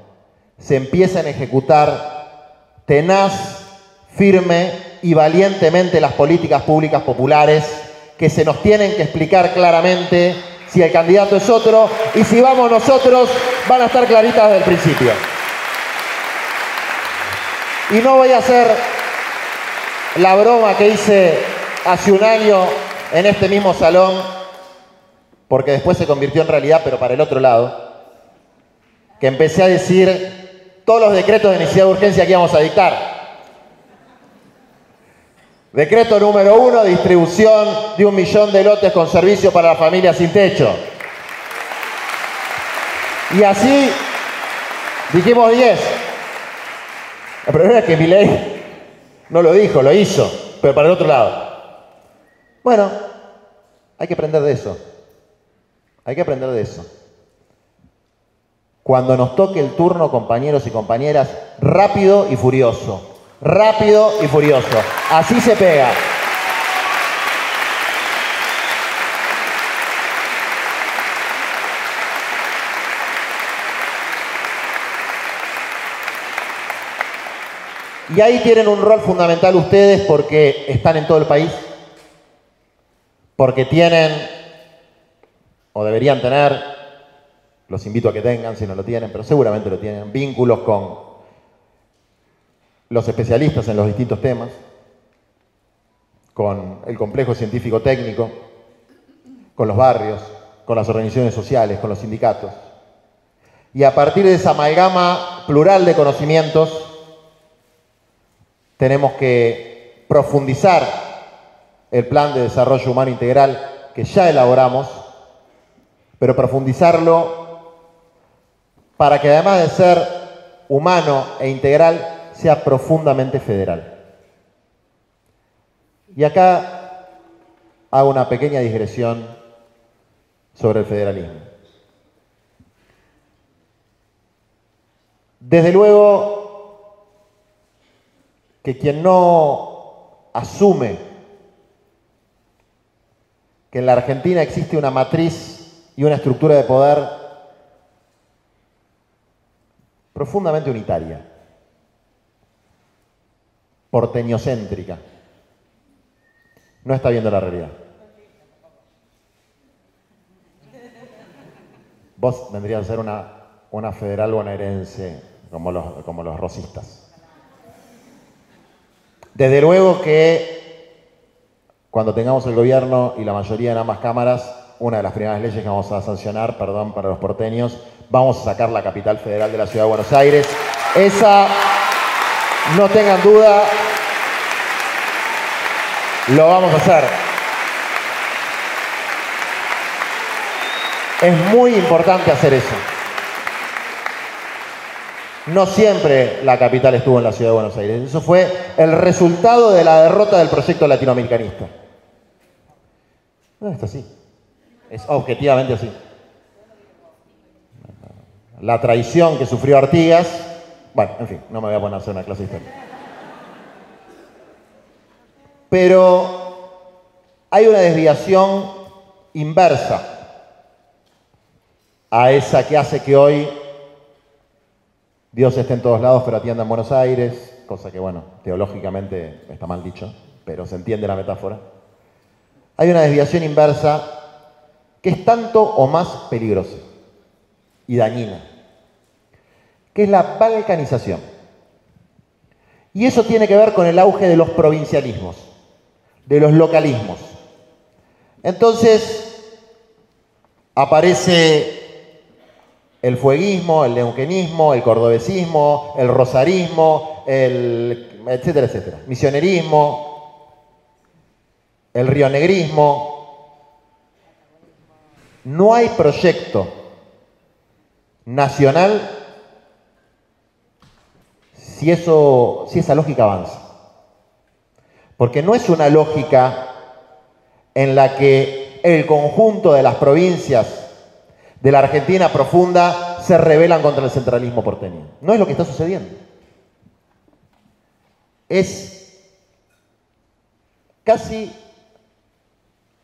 se empiecen a ejecutar tenaz, firme y valientemente las políticas públicas populares que se nos tienen que explicar claramente si el candidato es otro, y si vamos nosotros van a estar claritas desde el principio. Y no voy a hacer la broma que hice hace un año en este mismo salón, porque después se convirtió en realidad, pero para el otro lado, que empecé a decir todos los decretos de necesidad de urgencia que íbamos a dictar. Decreto número 1, distribución de 1 millón de lotes con servicio para las familias sin techo. Y así dijimos 10. El problema es que Milei no lo dijo, lo hizo, pero para el otro lado. Bueno, hay que aprender de eso. Hay que aprender de eso. Cuando nos toque el turno, compañeros y compañeras, rápido y furioso. Rápido y furioso. Así se pega. Y ahí tienen un rol fundamental ustedes, porque están en todo el país, porque tienen, o deberían tener, los invito a que tengan si no lo tienen, pero seguramente lo tienen, vínculos con los especialistas en los distintos temas, con el complejo científico técnico, con los barrios, con las organizaciones sociales, con los sindicatos. Y a partir de esa amalgama plural de conocimientos, tenemos que profundizar el Plan de Desarrollo Humano Integral que ya elaboramos, pero profundizarlo para que, además de ser humano e integral, sea profundamente federal. Y acá hago una pequeña digresión sobre el federalismo. Desde luego que quien no asume que en la Argentina existe una matriz y una estructura de poder profundamente unitaria, porteñocéntrica, no está viendo la realidad. Vos tendrías que ser una federal bonaerense como los rosistas. Desde luego que cuando tengamos el gobierno y la mayoría en ambas cámaras, una de las primeras leyes que vamos a sancionar, perdón, para los porteños, vamos a sacar la capital federal de la Ciudad de Buenos Aires. Esa, no tengan duda, lo vamos a hacer. Es muy importante hacer eso. No siempre la capital estuvo en la Ciudad de Buenos Aires. Eso fue el resultado de la derrota del proyecto latinoamericanista. No, es así. Es objetivamente así. La traición que sufrió Artigas. Bueno, en fin, no me voy a poner a hacer una clase de historia. Pero hay una desviación inversa a esa que hace que hoy Dios esté en todos lados, pero atienda en Buenos Aires, cosa que, bueno, teológicamente está mal dicho, pero se entiende la metáfora. Hay una desviación inversa que es tanto o más peligrosa y dañina, que es la balcanización. Y eso tiene que ver con el auge de los provincialismos, de los localismos. Entonces, aparece el fueguismo, el neuquinismo, el cordobesismo, el rosarismo, etcétera, etcétera. Misionerismo, el rionegrismo. No hay proyecto nacional si esa lógica avanza. Porque no es una lógica en la que el conjunto de las provincias de la Argentina profunda se rebelan contra el centralismo porteño. No es lo que está sucediendo. Es casi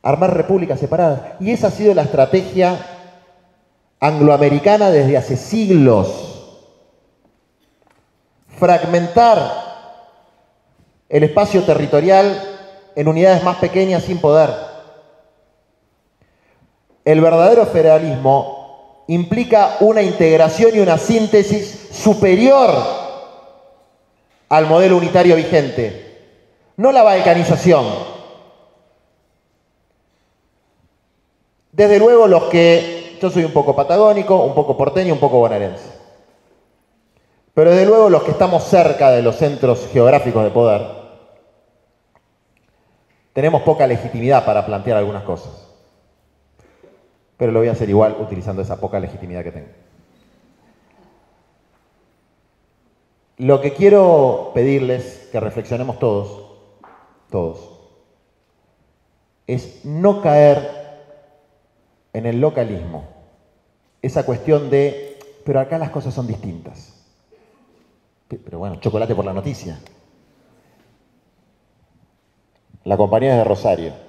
armar repúblicas separadas. Y esa ha sido la estrategia angloamericana desde hace siglos. Fragmentar el espacio territorial en unidades más pequeñas sin poder. El verdadero federalismo implica una integración y una síntesis superior al modelo unitario vigente, no la balcanización. Desde luego yo soy un poco patagónico, un poco porteño, un poco bonaerense. Pero desde luego los que estamos cerca de los centros geográficos de poder, tenemos poca legitimidad para plantear algunas cosas. Pero lo voy a hacer igual utilizando esa poca legitimidad que tengo. Lo que quiero pedirles que reflexionemos todos, es no caer en el localismo. Esa cuestión de, pero acá las cosas son distintas. Pero bueno, chocolate por la noticia. La compañía es de Rosario.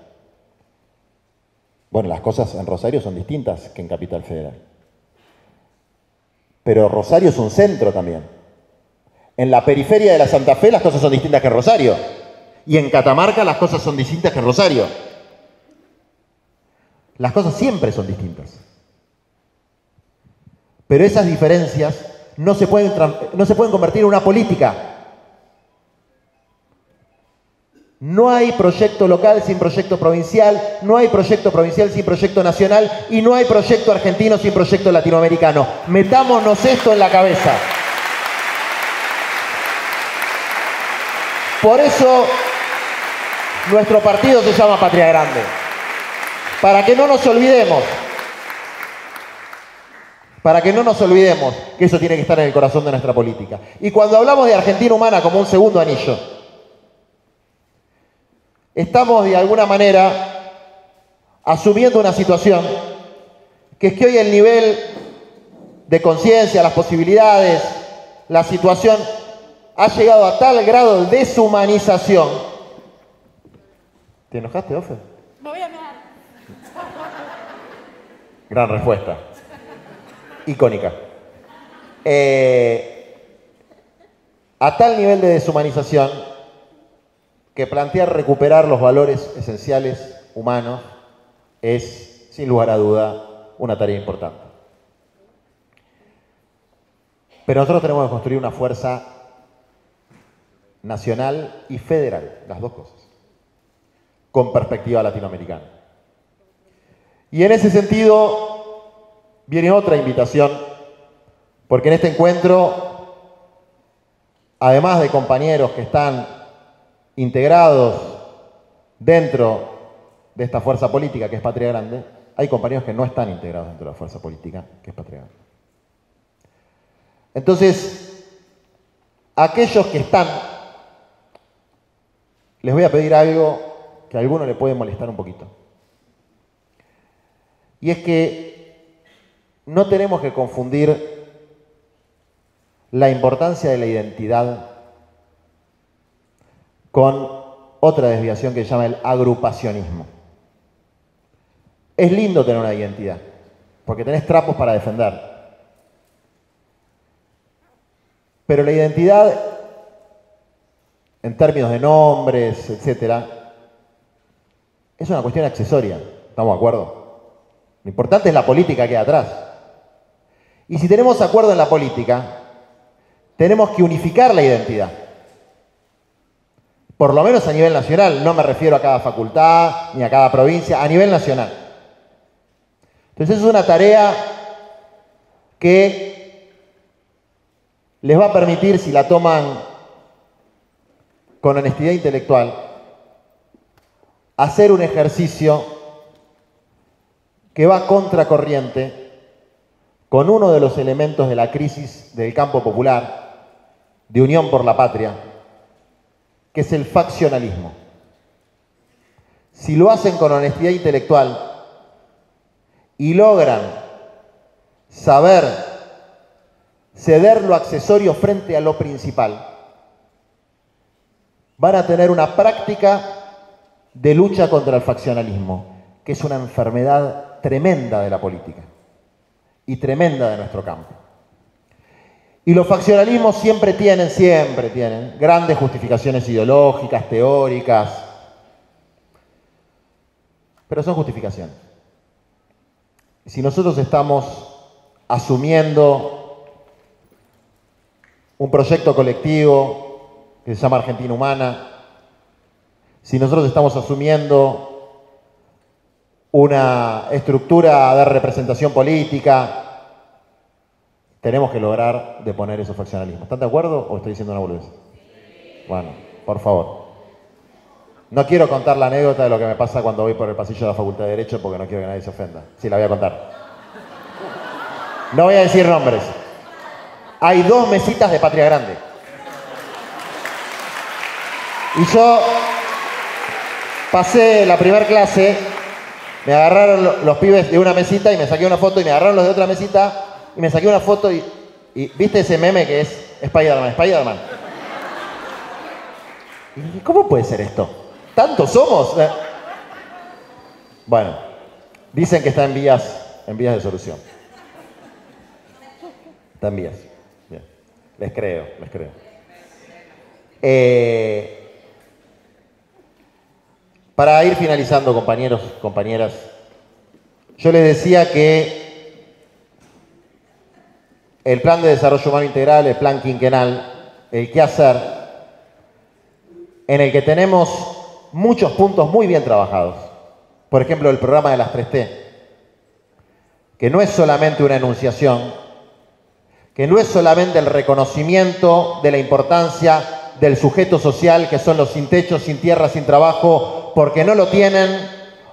Bueno, las cosas en Rosario son distintas que en Capital Federal. Pero Rosario es un centro también. En la periferia de la Santa Fe las cosas son distintas que en Rosario. Y en Catamarca las cosas son distintas que en Rosario. Las cosas siempre son distintas. Pero esas diferencias no se pueden convertir en una política. No hay proyecto local sin proyecto provincial, no hay proyecto provincial sin proyecto nacional y no hay proyecto argentino sin proyecto latinoamericano. Metámonos esto en la cabeza. Por eso nuestro partido se llama Patria Grande. Para que no nos olvidemos. Para que no nos olvidemos que eso tiene que estar en el corazón de nuestra política. Y cuando hablamos de Argentina humana como un segundo anillo, estamos de alguna manera asumiendo una situación que es que hoy el nivel de conciencia, las posibilidades, la situación ha llegado a tal grado de deshumanización. ¿Te enojaste, Ofe? Me voy a mear. Gran respuesta. Icónica. A tal nivel de deshumanización que plantear recuperar los valores esenciales humanos es, sin lugar a duda, una tarea importante. Pero nosotros tenemos que construir una fuerza nacional y federal, las dos cosas, con perspectiva latinoamericana. Y en ese sentido viene otra invitación, porque en este encuentro, además de compañeros que están integrados dentro de esta fuerza política que es Patria Grande, hay compañeros que no están integrados dentro de la fuerza política que es Patria Grande. Entonces, aquellos que están, les voy a pedir algo que a alguno le puede molestar un poquito. Y es que no tenemos que confundir la importancia de la identidad con otra desviación que se llama el agrupacionismo. Es lindo tener una identidad, porque tenés trapos para defender. Pero la identidad, en términos de nombres, etcétera, es una cuestión accesoria. ¿Estamos de acuerdo? Lo importante es la política que hay atrás. Y si tenemos acuerdo en la política, tenemos que unificar la identidad. Por lo menos a nivel nacional, no me refiero a cada facultad ni a cada provincia, a nivel nacional. Entonces es una tarea que les va a permitir, si la toman con honestidad intelectual, hacer un ejercicio que va contracorriente con uno de los elementos de la crisis del campo popular, de Unión por la Patria, que es el faccionalismo. Si lo hacen con honestidad intelectual y logran saber ceder lo accesorio frente a lo principal, van a tener una práctica de lucha contra el faccionalismo, que es una enfermedad tremenda de la política y tremenda de nuestro campo. Y los faccionalismos siempre tienen grandes justificaciones ideológicas, teóricas, pero son justificaciones. Si nosotros estamos asumiendo un proyecto colectivo que se llama Argentina Humana, si nosotros estamos asumiendo una estructura de representación política, tenemos que lograr deponer esos faccionalismos. ¿Están de acuerdo o estoy diciendo una boludez? Bueno, por favor. No quiero contar la anécdota de lo que me pasa cuando voy por el pasillo de la Facultad de Derecho porque no quiero que nadie se ofenda. Sí, la voy a contar. No voy a decir nombres. Hay 2 mesitas de Patria Grande. Y yo pasé la primera clase, me agarraron los pibes de una mesita y me saqué una foto y me agarraron los de otra mesita y me saqué una foto y ¿viste ese meme que es Spider-Man? Spider-Man. Y dije, ¿cómo puede ser esto? ¿Tantos somos? Bueno, dicen que está en vías de solución. Está en vías. Bien. Les creo. Para ir finalizando, compañeros, compañeras, yo les decía que el Plan de Desarrollo Humano Integral, el Plan Quinquenal, el qué hacer, en el que tenemos muchos puntos muy bien trabajados. Por ejemplo, el programa de las 3T, que no es solamente una enunciación, que no es solamente el reconocimiento de la importancia del sujeto social, que son los sin techo, sin tierra, sin trabajo, porque no lo tienen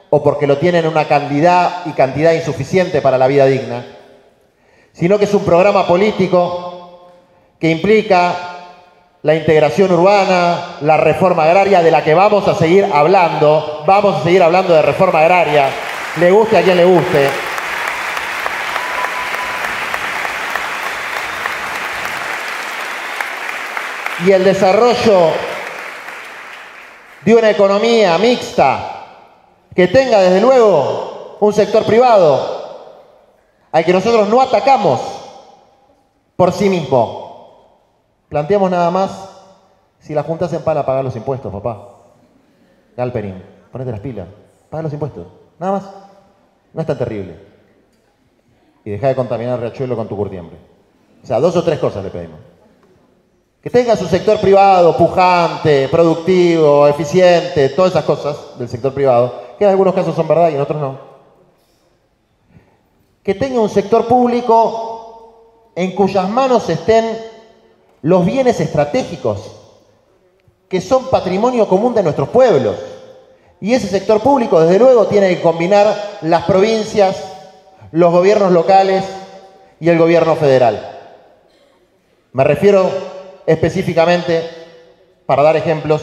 o porque lo tienen en una cantidad insuficiente para la vida digna, sino que es un programa político que implica la integración urbana, la reforma agraria, de la que vamos a seguir hablando de reforma agraria, le guste a quien le guste. Y el desarrollo de una economía mixta que tenga, desde luego, un sector privado al que nosotros no atacamos por sí mismo. Planteamos nada más si la Junta se empala a pagar los impuestos, papá. Galperín, ponete las pilas, paga los impuestos, nada más. No es tan terrible. Y deja de contaminar Riachuelo con tu curtiembre. O sea, 2 o 3 cosas le pedimos. Que tenga su sector privado pujante, productivo, eficiente, todas esas cosas del sector privado, que en algunos casos son verdad y en otros no. que tenga un sector público en cuyas manos estén los bienes estratégicos, que son patrimonio común de nuestros pueblos. Y ese sector público, desde luego, tiene que combinar las provincias, los gobiernos locales y el gobierno federal. Me refiero específicamente, para dar ejemplos,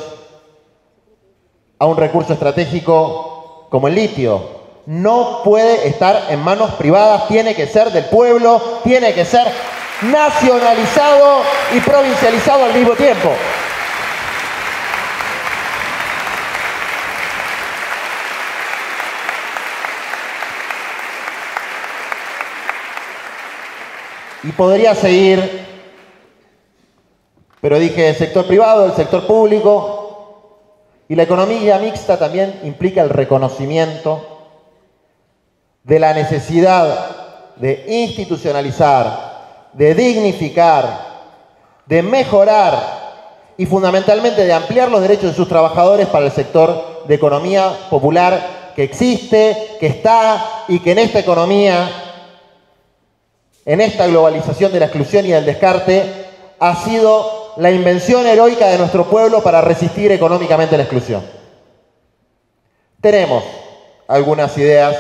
a un recurso estratégico como el litio. No puede estar en manos privadas, tiene que ser del pueblo, tiene que ser nacionalizado y provincializado al mismo tiempo. Y podría seguir, pero dije el sector privado, el sector público, y la economía mixta también implica el reconocimiento de la necesidad de institucionalizar, de dignificar, de mejorar y fundamentalmente de ampliar los derechos de sus trabajadores para el sector de economía popular que existe, que está y que en esta economía, en esta globalización de la exclusión y del descarte, ha sido la invención heroica de nuestro pueblo para resistir económicamente la exclusión. Tenemos algunas ideas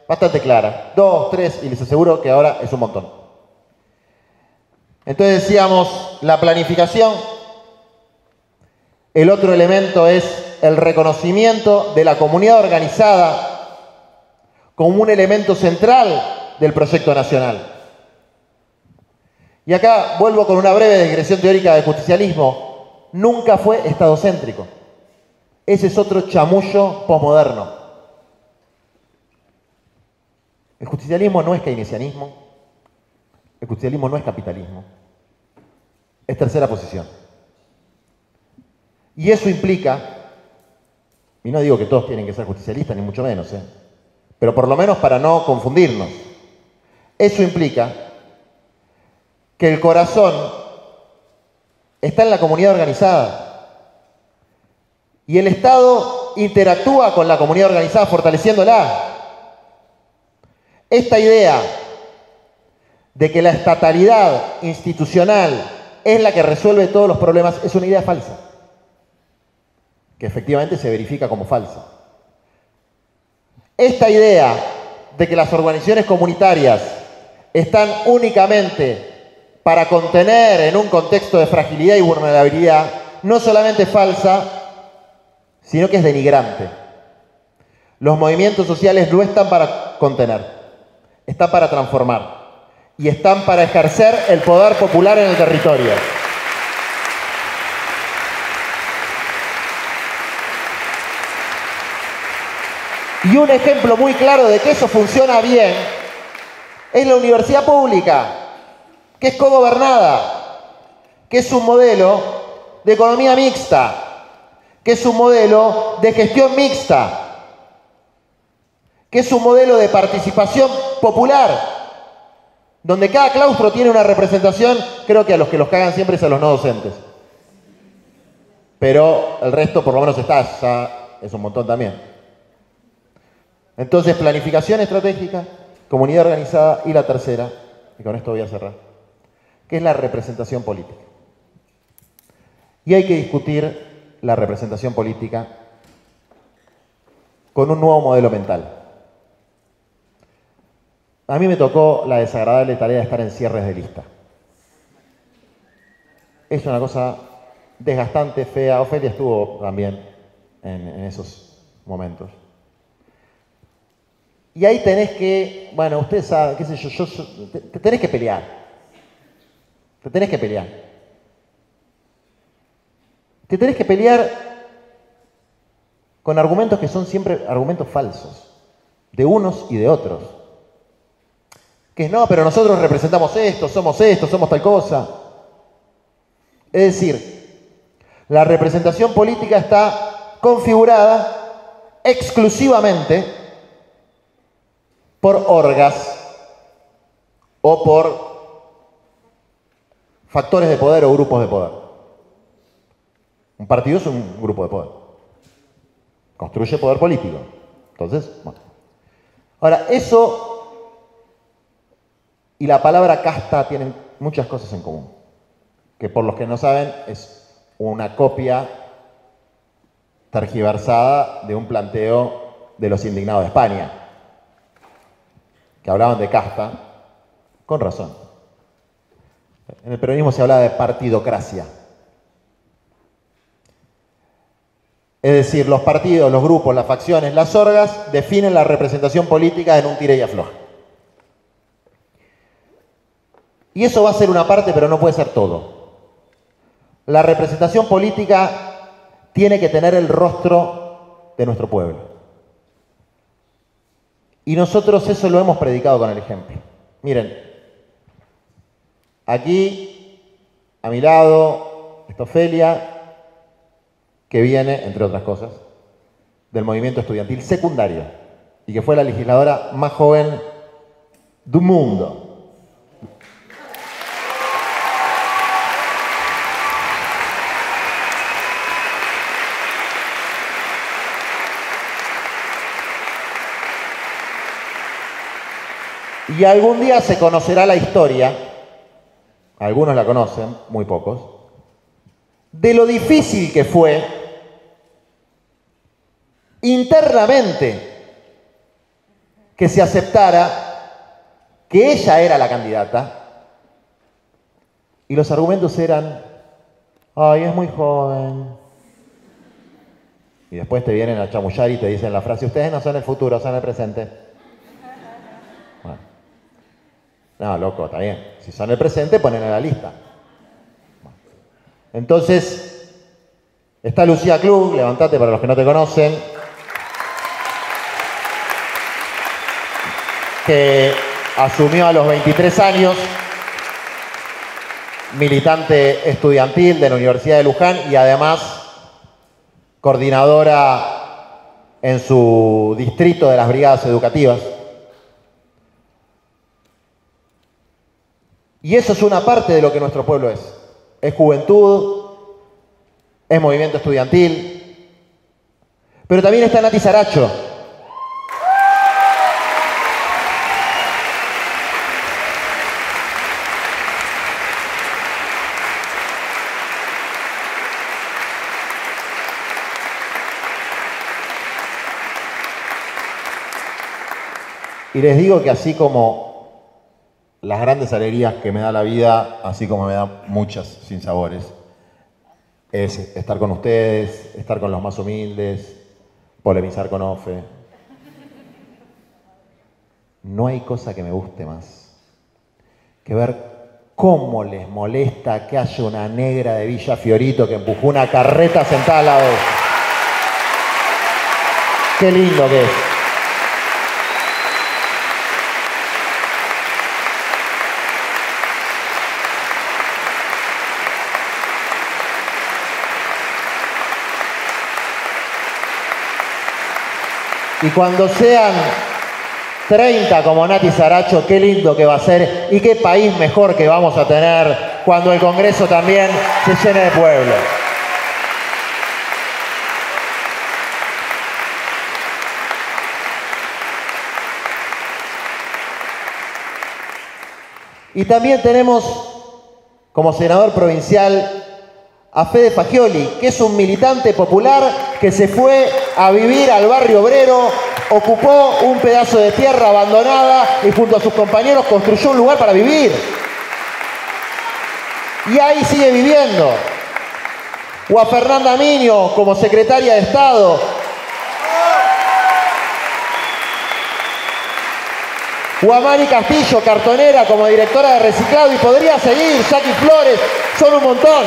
bastante claras, 2, 3, y les aseguro que ahora es un montón. Entonces decíamos, la planificación. El otro elemento es el reconocimiento de la comunidad organizada como un elemento central del proyecto nacional. Y acá vuelvo con una breve digresión teórica del justicialismo. Nunca fue estadocéntrico. Ese es otro chamullo posmoderno. El justicialismo no es keynesianismo. El justicialismo no es capitalismo. Es tercera posición. Y eso implica, y no digo que todos tienen que ser justicialistas, ni mucho menos, pero por lo menos para no confundirnos, eso implica que el corazón está en la comunidad organizada y el Estado interactúa con la comunidad organizada fortaleciéndola. Esta idea de que la estatalidad institucional es la que resuelve todos los problemas es una idea falsa, que efectivamente se verifica como falsa. Esta idea de que las organizaciones comunitarias están únicamente para contener en un contexto de fragilidad y vulnerabilidad, no solamente es falsa, sino que es denigrante. Los movimientos sociales no están para contener, están para transformar y están para ejercer el poder popular en el territorio. Y un ejemplo muy claro de que eso funciona bien es la universidad pública, que es cogobernada, que es un modelo de economía mixta, que es un modelo de gestión mixta, que es un modelo de participación popular, donde cada claustro tiene una representación. Creo que a los que los cagan siempre es a los no docentes. Pero el resto por lo menos está, ya es un montón también. Entonces, planificación estratégica, comunidad organizada y la tercera, y con esto voy a cerrar, que es la representación política. Y hay que discutir la representación política con un nuevo modelo mental. A mí me tocó la desagradable tarea de estar en cierres de lista. Es una cosa desgastante, fea. Ofelia estuvo también en esos momentos. Y ahí tenés que, bueno, ustedes saben, qué sé yo, te tenés que pelear. Te tenés que pelear. Te tenés que pelear con argumentos que son siempre argumentos falsos, de unos y de otros. Que es, no, pero nosotros representamos esto, somos tal cosa. Es decir, la representación política está configurada exclusivamente por orgas o por factores de poder o grupos de poder. Un partido es un grupo de poder. Construye poder político. Entonces, bueno. Ahora, eso y la palabra casta tienen muchas cosas en común, que por los que no saben es una copia tergiversada de un planteo de los indignados de España, que hablaban de casta, con razón. En el peronismo se hablaba de partidocracia. Es decir, los partidos, los grupos, las facciones, las orgas definen la representación política en un tire y afloja. Y eso va a ser una parte, pero no puede ser todo. La representación política tiene que tener el rostro de nuestro pueblo. Y nosotros eso lo hemos predicado con el ejemplo. Miren, aquí, a mi lado, está Ofelia, que viene, entre otras cosas, del movimiento estudiantil secundario y que fue la legisladora más joven del mundo. Y algún día se conocerá la historia, algunos la conocen, muy pocos, de lo difícil que fue internamente que se aceptara que ella era la candidata y los argumentos eran, ay, es muy joven. Y después te vienen a chamullar y te dicen la frase, ustedes no son el futuro, son el presente. Bueno. No, loco, está bien. Si son el presente, ponen en la lista. Entonces, está Lucía Klug, levantate para los que no te conocen, que asumió a los 23 años, militante estudiantil de la Universidad de Luján y además coordinadora en su distrito de las brigadas educativas. Y eso es una parte de lo que nuestro pueblo es. Es juventud, es movimiento estudiantil, pero también está Nati Saracho. Y les digo que así como las grandes alegrías que me da la vida, así como me da muchas sinsabores, es estar con ustedes, estar con los más humildes, polemizar con Ofe. No hay cosa que me guste más que ver cómo les molesta que haya una negra de Villa Fiorito que empujó una carreta sentada al lado de ella. Qué lindo que es. Y cuando sean 30 como Nati Saracho, qué lindo que va a ser y qué país mejor que vamos a tener cuando el Congreso también se llene de pueblo. Y también tenemos como senador provincial a Fede Fagioli, que es un militante popular que se fue a vivir al barrio obrero, ocupó un pedazo de tierra abandonada y junto a sus compañeros construyó un lugar para vivir. Y ahí sigue viviendo. O a Fernanda Miño como secretaria de Estado. O a Mari Castillo, cartonera, como directora de reciclado. Y podría seguir, Jackie Flores, son un montón.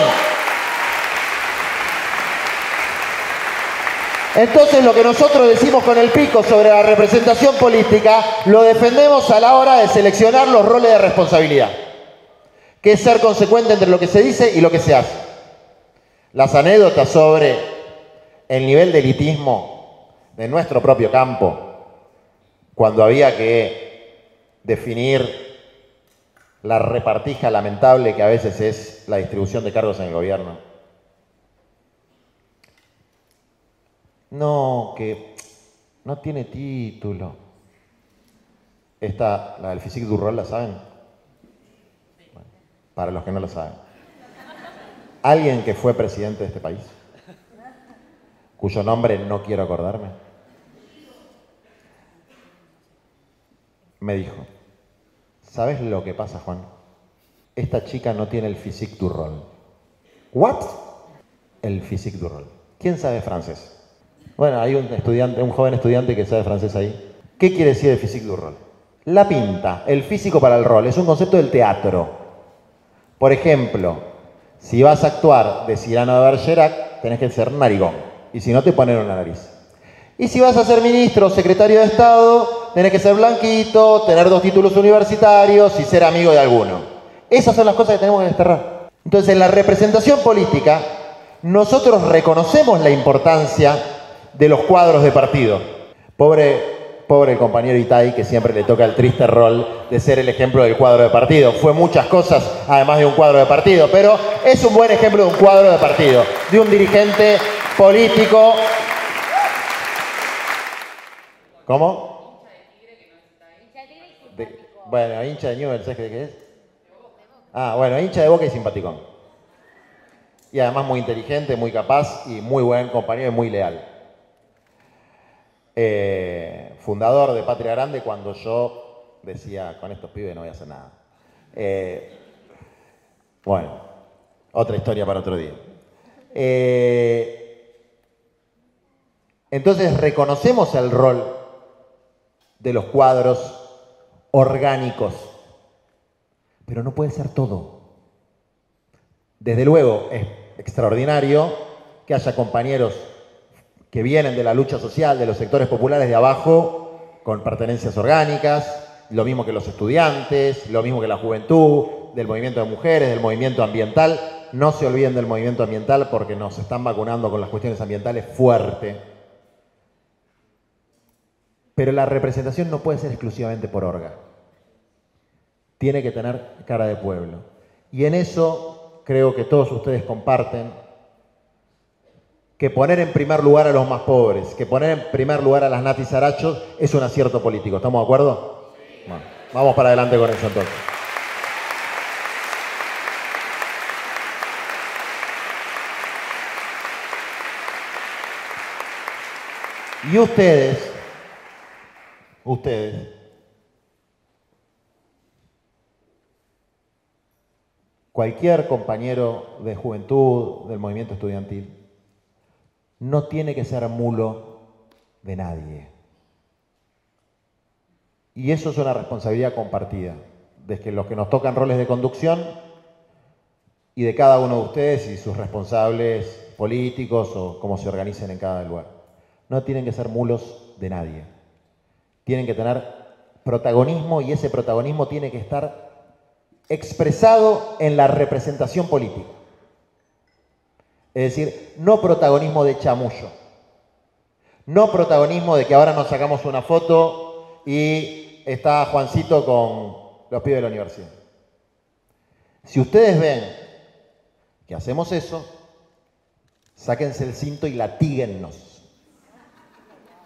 Entonces lo que nosotros decimos con el pico sobre la representación política, lo defendemos a la hora de seleccionar los roles de responsabilidad, que es ser consecuente entre lo que se dice y lo que se hace. Las anécdotas sobre el nivel de elitismo de nuestro propio campo, cuando había que definir la repartija lamentable que a veces es la distribución de cargos en el gobierno. No, que no tiene título. Esta, la del Physique du Rol, ¿la saben? para los que no lo saben. Alguien que fue presidente de este país, cuyo nombre no quiero acordarme, me dijo, ¿sabes lo que pasa, Juan? Esta chica no tiene el physique du rôle. ¿What? El physique du rôle. ¿Quién sabe francés? Bueno, hay un joven estudiante que sabe francés ahí. ¿Qué quiere decir el physique du rôle? La pinta, el físico para el rol, es un concepto del teatro. Por ejemplo, si vas a actuar de Cyrano de Bergerac, tenés que ser narigón. Y si no, te ponen una nariz. Y si vas a ser ministro o secretario de Estado, tenés que ser blanquito, tener 2 títulos universitarios y ser amigo de alguno. Esas son las cosas que tenemos que desterrar. Entonces, en la representación política, nosotros reconocemos la importancia de los cuadros de partido. Pobre el compañero Itay, que siempre le toca el triste rol de ser el ejemplo del cuadro de partido. Fue muchas cosas, además de un cuadro de partido, pero es un buen ejemplo de un cuadro de partido, de un dirigente político. ¿Cómo? Bueno, hincha de Newell's, ¿sabes qué es? Ah, bueno, hincha de Boca y simpaticón. Y además muy inteligente, muy capaz y muy buen compañero y muy leal. Fundador de Patria Grande cuando yo decía, con estos pibes no voy a hacer nada. Bueno, otra historia para otro día. Entonces reconocemos el rol de los cuadros orgánicos, pero no puede ser todo. Desde luego es extraordinario que haya compañeros que vienen de la lucha social, de los sectores populares de abajo, con pertenencias orgánicas, lo mismo que los estudiantes, lo mismo que la juventud, del movimiento de mujeres, del movimiento ambiental. No se olviden del movimiento ambiental porque nos están vacunando con las cuestiones ambientales fuerte. Pero la representación no puede ser exclusivamente por orga. Tiene que tener cara de pueblo. Y en eso creo que todos ustedes comparten que poner en primer lugar a los más pobres, que poner en primer lugar a las Nati Sarachos es un acierto político. ¿Estamos de acuerdo? Bueno, vamos para adelante con eso entonces. Y ustedes, cualquier compañero de juventud, del movimiento estudiantil, no tiene que ser mulo de nadie. Y eso es una responsabilidad compartida, de los que nos tocan roles de conducción y de cada uno de ustedes y sus responsables políticos o cómo se organicen en cada lugar. No tienen que ser mulos de nadie. Tienen que tener protagonismo y ese protagonismo tiene que estar expresado en la representación política. Es decir, no protagonismo de chamullo. No protagonismo de que ahora nos sacamos una foto y está Juancito con los pibes de la universidad. Si ustedes ven que hacemos eso, sáquense el cinto y latíguennos.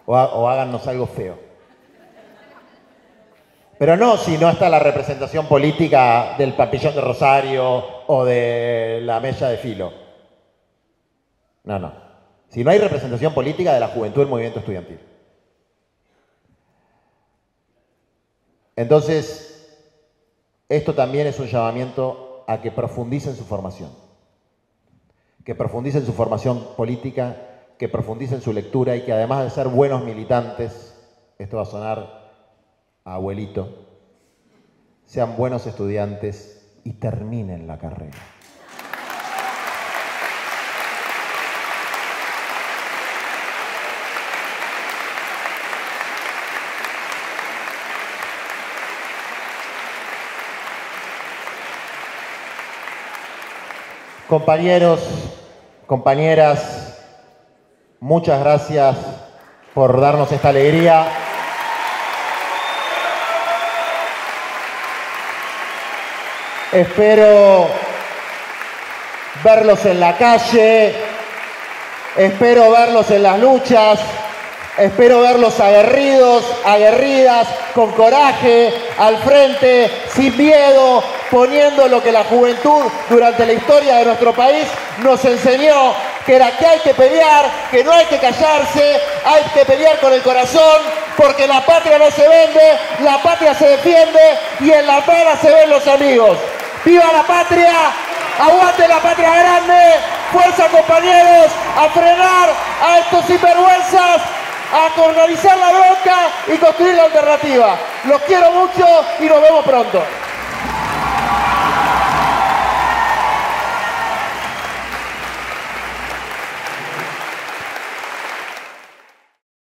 O hágannos algo feo. Pero no si no está la representación política del Papillón de Rosario o de la Mella de Filo. No. Si no hay representación política de la juventud del movimiento estudiantil. Entonces, esto también es un llamamiento a que profundicen su formación. Que profundicen su formación política, que profundicen su lectura y que además de ser buenos militantes, esto va a sonar a abuelito, sean buenos estudiantes y terminen la carrera. Compañeros, compañeras, muchas gracias por darnos esta alegría. Espero verlos en la calle, espero verlos en las luchas, Espero verlos aguerridos, aguerridas, con coraje, al frente, sin miedo, poniendo lo que la juventud durante la historia de nuestro país nos enseñó, que era que hay que pelear, que no hay que callarse, hay que pelear con el corazón, porque la patria no se vende, la patria se defiende y en la bala se ven los amigos. ¡Viva la patria! ¡Aguante la patria grande! ¡Fuerza, compañeros! ¡A frenar a estos sinvergüenzas! ¡A organizar la bronca y construir la alternativa! Los quiero mucho y nos vemos pronto.